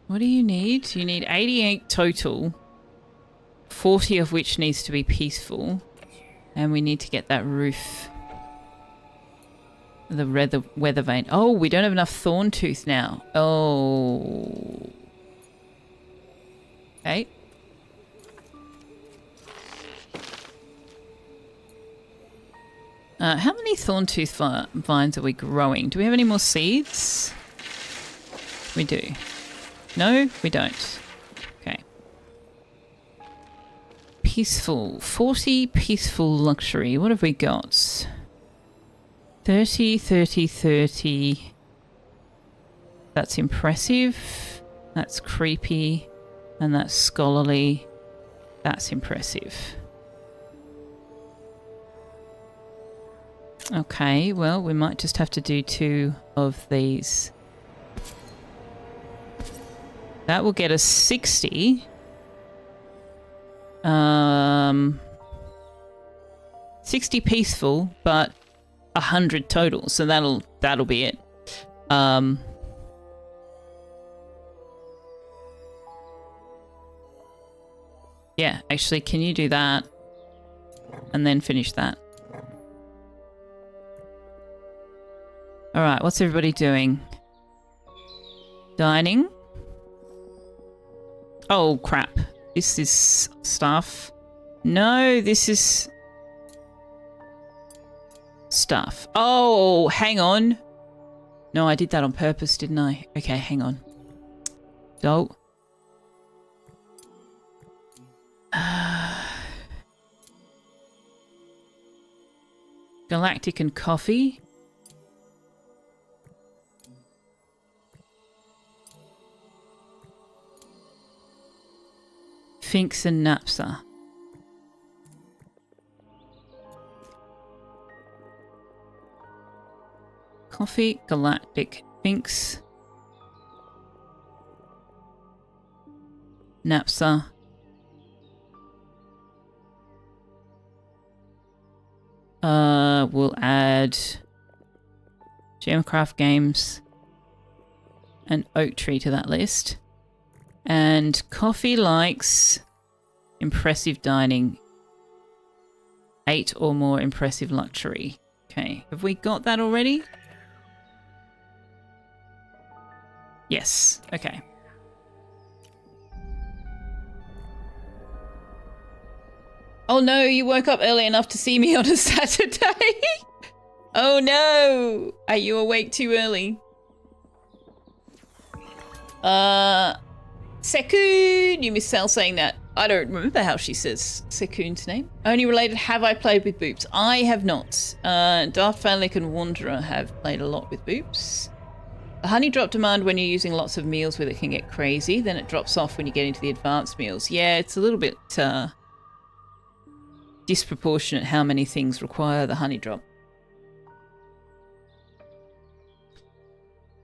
[SPEAKER 1] What do you need? You need 88 total, 40 of which needs to be peaceful, and we need to get that roof, the weather vane. Oh, we don't have enough thorn tooth now. Oh. Okay. How many thorntooth vines are we growing? Do we have any more seeds? We do. No, we don't. Okay. Peaceful. 40 peaceful luxury. What have we got? 30, 30, 30. That's impressive. That's creepy. And that's scholarly. That's impressive. Okay, well, we might just have to do 2 of these. That will get us 60. 60 peaceful, but 100 total. So that'll be it. Yeah, actually, can you do that? And then finish that. Alright, what's everybody doing? Dining? Oh, crap. This is stuff. No, this is... stuff. Oh, hang on. No, I did that on purpose, didn't I? Okay, hang on. Dolt. Galactic and coffee. Finks and Napsa. Coffee, Galactic, Finks, Napsa. We'll add Gemcraft Games and Oak Tree to that list. And coffee likes impressive dining. 8 or more impressive luxury. Okay, have we got that already? Yes, okay. Oh no, you woke up early enough to see me on a Saturday? Oh no! Are you awake too early? Sekun! You miss Sal saying that. I don't remember how she says Sekun's name. Only related, have I played with Boops? I have not. Daft Fanlick and Wanderer have played a lot with Boops. The honey drop demand when you're using lots of meals with it can get crazy. Then it drops off when you get into the advanced meals. Yeah, it's a little bit disproportionate how many things require the honey drop.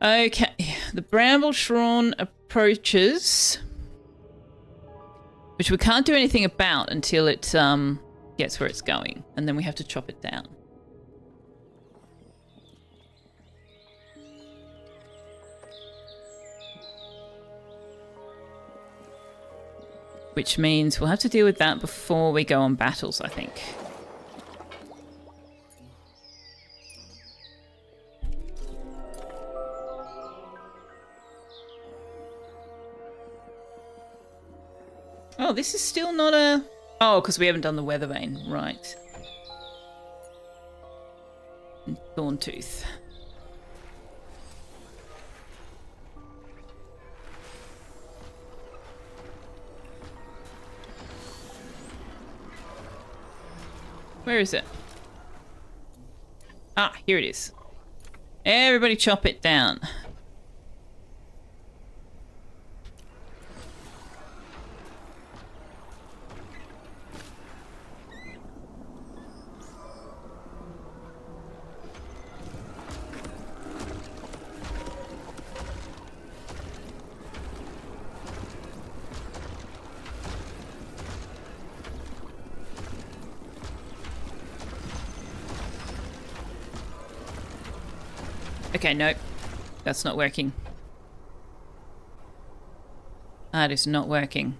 [SPEAKER 1] Okay, the Bramble Shrawn approaches, which we can't do anything about until it gets where it's going, and then we have to chop it down. Which means we'll have to deal with that before we go on battles, I think. Oh, this is still not a... Oh, because we haven't done the weather vane. Right. And Thorntooth. Where is it? Ah, here it is. Everybody chop it down. Okay, nope. That's not working. That is not working.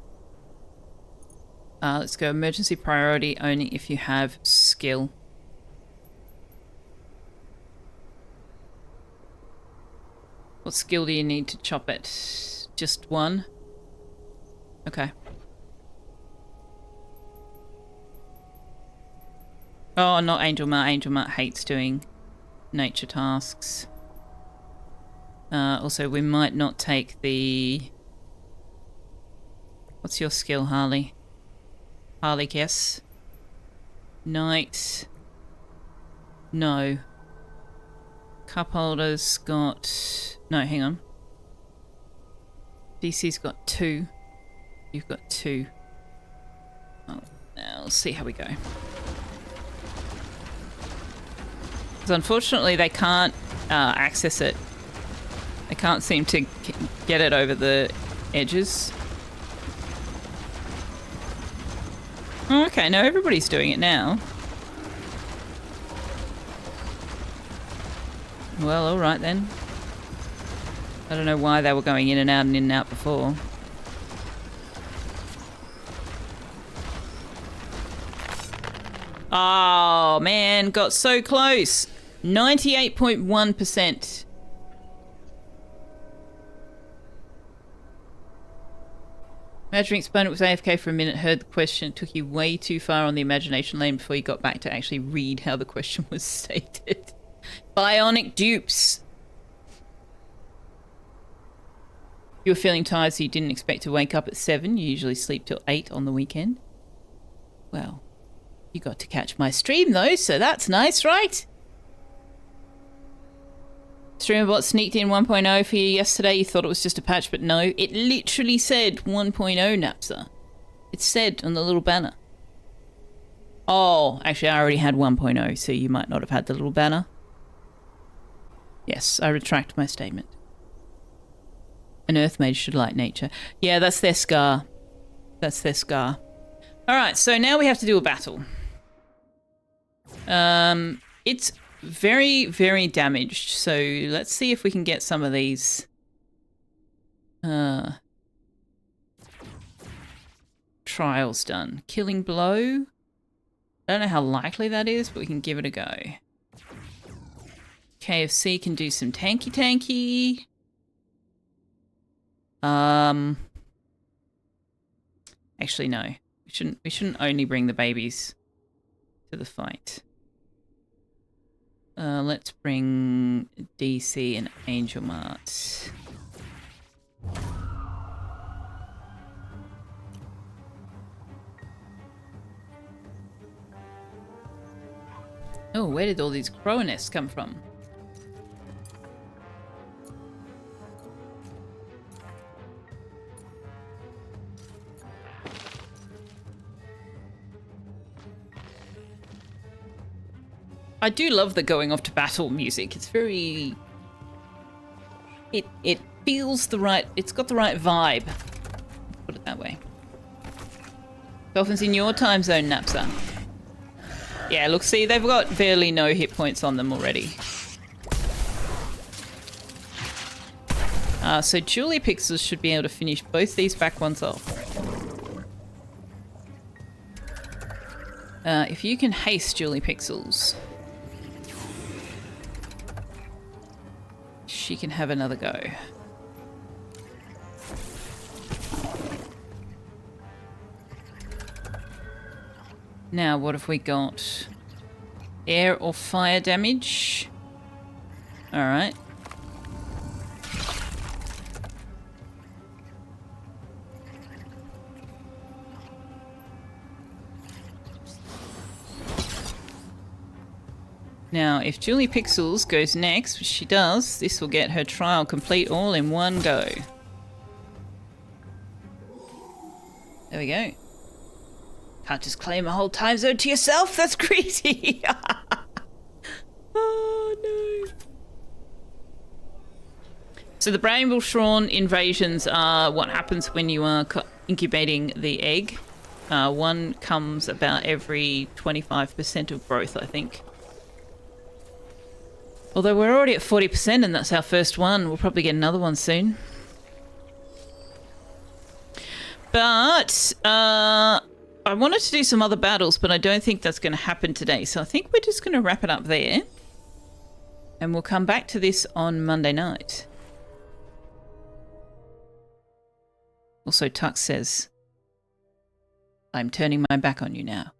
[SPEAKER 1] Let's go emergency priority only if you have skill. What skill do you need to chop it? Just one? Okay. Oh, not Angel Mart. Angel Mart hates doing nature tasks. Also, we might not take the... What's your skill, Harley? Harley, yes. Knight. No. Cup holders got... No, hang on. DC's got 2. You've got 2. Oh, now let's see how we go. Because unfortunately they can't access it. They can't seem to get it over the edges. Oh, okay, no, everybody's doing it now. Well, alright then. I don't know why they were going in and out before. Oh, man, got so close. 98.1%. Imagining exponent was AFK for a minute, heard the question, it took you way too far on the imagination lane before you got back to actually read how the question was stated. Bionic dupes. You were feeling tired, so you didn't expect to wake up at 7. You usually sleep till 8 on the weekend. Well, you got to catch my stream, though, so that's nice, right? Streamerbot sneaked in 1.0 for you yesterday. You thought it was just a patch, but no. It literally said 1.0, Napsa. It said on the little banner. Oh, actually, I already had 1.0, so you might not have had the little banner. Yes, I retract my statement. An earth mage should like nature. Yeah, that's their scar. That's their scar. Alright, so now we have to do a battle. It's very, very damaged, so let's see if we can get some of these trials done. Killing blow. I don't know how likely that is, but we can give it a go. KFC can do some tanky. Actually, no. We shouldn't only bring the babies to the fight. Let's bring DC and Angel Mart. Oh, where did all these crow nests come from? I do love the going off to battle music. It's very... It feels the right... It's got the right vibe. Put it that way. Dolphins in your time zone, Napsa. Yeah, look, see, they've got barely no hit points on them already. So Julie Pixels should be able to finish both these back ones off. If you can haste Julie Pixels... she can have another go. Now, what have we got? Air or fire damage? Alright. Now, if Julie Pixels goes next, which she does, this will get her trial complete all in one go. There we go. Can't just claim a whole time zone to yourself, that's greedy! Oh no. So the Bramble Shrawn invasions are what happens when you are incubating the egg. One comes about every 25% of growth, I think. Although we're already at 40% and that's our first one. We'll probably get another one soon. But I wanted to do some other battles, but I don't think that's going to happen today. So I think we're just going to wrap it up there. And we'll come back to this on Monday night. Also, Tux says, I'm turning my back on you now.